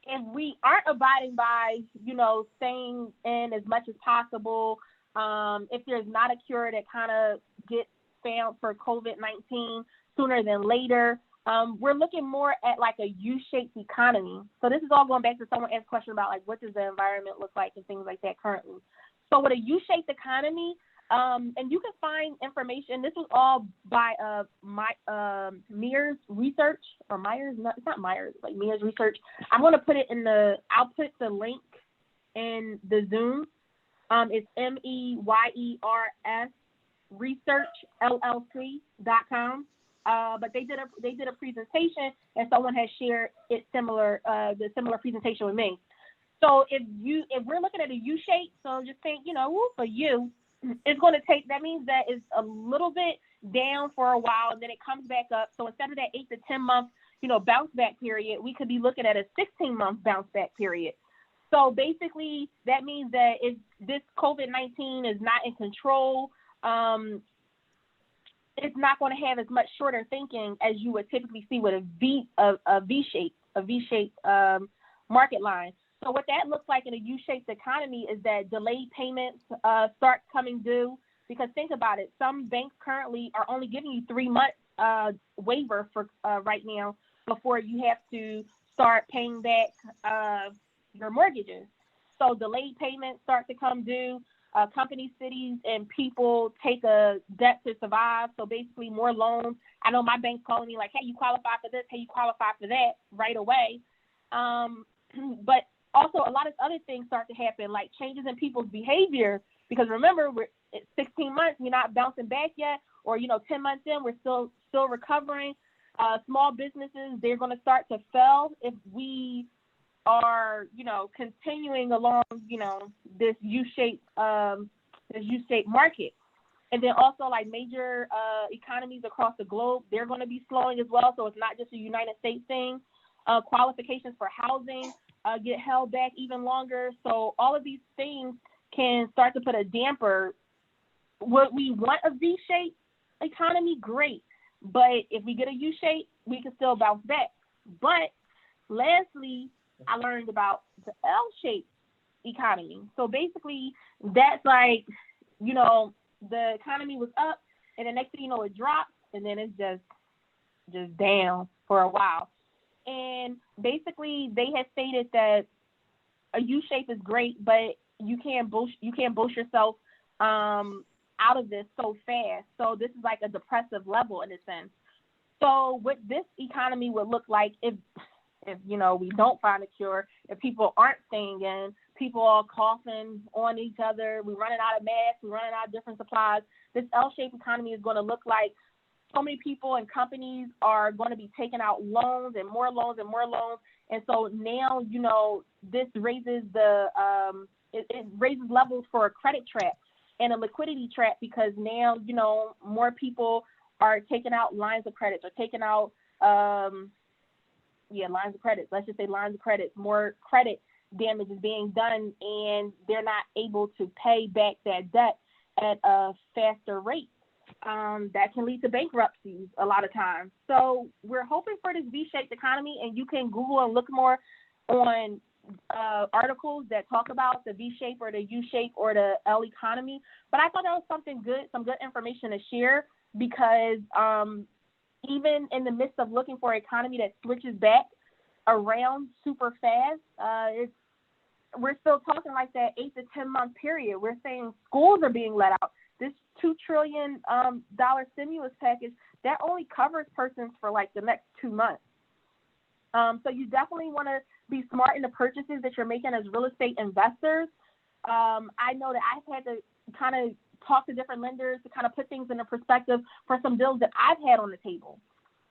If we aren't abiding by, staying in as much as possible, if there's not a cure that kind of gets found for COVID-19 sooner than later, we're looking more at like a U-shaped economy. So this is all going back to someone asked a question about like what does the environment look like and things like that currently. So with a U-shaped economy, and you can find information. This was all by Myers Research, or Myers. No, it's not Myers. It's like Myers Research. I'm going to put it I'll put the link in the Zoom. It's MEYERS Research LLC.com. But they did a presentation, and someone has shared the similar presentation with me. So if we're looking at a U shape, so just think, for you, it's going to take, that means that it's a little bit down for a while and then it comes back up. So instead of that 8 to 10 month, bounce back period, we could be looking at a 16-month bounce back period. So basically that means that if this COVID-19 is not in control, it's not going to have as much shorter thinking as you would typically see with a V-shaped market line. So what that looks like in a U-shaped economy is that delayed payments start coming due, because think about it. Some banks currently are only giving you 3 months waiver for right now before you have to start paying back your mortgages. So delayed payments start to come due. Companies, cities, and people take a debt to survive. So basically more loans. I know my bank's calling me like, hey, you qualify for this, hey, you qualify for that right away. But also a lot of other things start to happen, like changes in people's behavior, because remember, we're at 16 months, we're not bouncing back yet, or 10 months in, we're still recovering. Small businesses, they're going to start to fail if we are continuing along this U-shaped market. And then also like major economies across the globe, they're going to be slowing as well. So it's not just a United States thing. Qualifications for housing get held back even longer. So all of these things can start to put a damper. What we want a V-shaped economy, great. But if we get a U-shape, we can still bounce back. But lastly, I learned about the L-shaped economy. So basically, that's like, the economy was up, and the next thing you know, it drops, and then it's just down for a while. And basically, they have stated that a U-shape is great, but you can't boast yourself out of this so fast. So this is like a depressive level in a sense. So what this economy would look like if we don't find a cure, if people aren't staying in, people are coughing on each other, we're running out of masks, we're running out of different supplies, this L-shaped economy is going to look like so many people and companies are going to be taking out loans and more loans and more loans. And so now, this raises it raises levels for a credit trap and a liquidity trap, because now, more people are taking out lines of credit or taking out, lines of credit. Let's just say lines of credit. More credit damage is being done, and they're not able to pay back that debt at a faster rate. That can lead to bankruptcies a lot of times. So we're hoping for this V-shaped economy, and you can Google and look more on articles that talk about the V-shape or the U-shape or the L economy. But I thought that was something good, some good information to share, because even in the midst of looking for an economy that switches back around super fast, we're still talking like that 8 to 10 month period. We're saying schools are being let out. This $2 trillion stimulus package, that only covers persons for like the next 2 months. So you definitely want to be smart in the purchases that you're making as real estate investors. I know that I've had to kind of talk to different lenders to kind of put things into perspective for some deals that I've had on the table.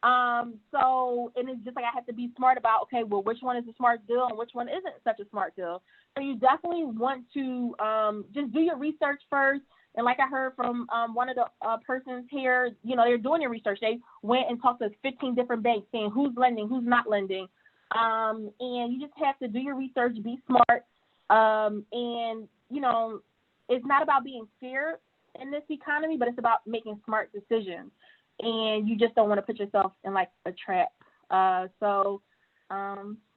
So, and it's just like I have to be smart about, okay, well, which one is a smart deal and which one isn't such a smart deal. So you definitely want to just do your research first. And like I heard from one of the persons here, you know, they're doing their research. They went and talked to 15 different banks saying who's lending, who's not lending. And you just have to do your research, be smart. And, you know, it's not about being scared in this economy, but it's about making smart decisions. And you just don't want to put yourself in like a trap.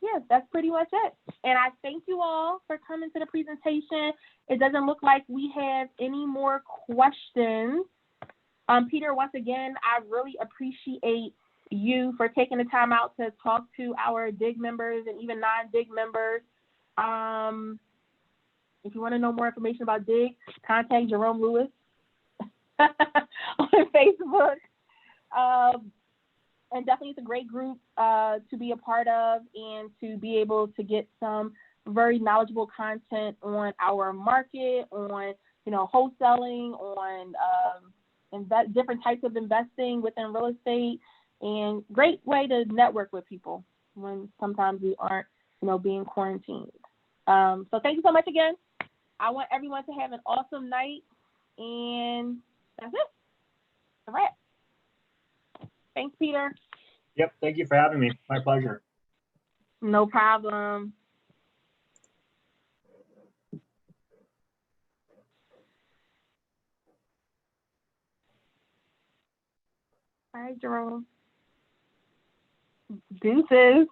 Yeah, that's pretty much it. And I thank you all for coming to the presentation. It doesn't look like we have any more questions. Peter, once again, I really appreciate you for taking the time out to talk to our DIG members and even non-DIG members. If you want to know more information about DIG, contact Jerome Lewis on Facebook. And definitely it's a great group to be a part of and to be able to get some very knowledgeable content on our market, on, you know, wholesaling, on different types of investing within real estate, and great way to network with people when sometimes we aren't, you know, being quarantined. So thank you so much again. I want everyone to have an awesome night, and that's it. All right. Thanks, Peter. Yep. Thank you for having me. My pleasure. No problem. All right, Jerome. Deuces.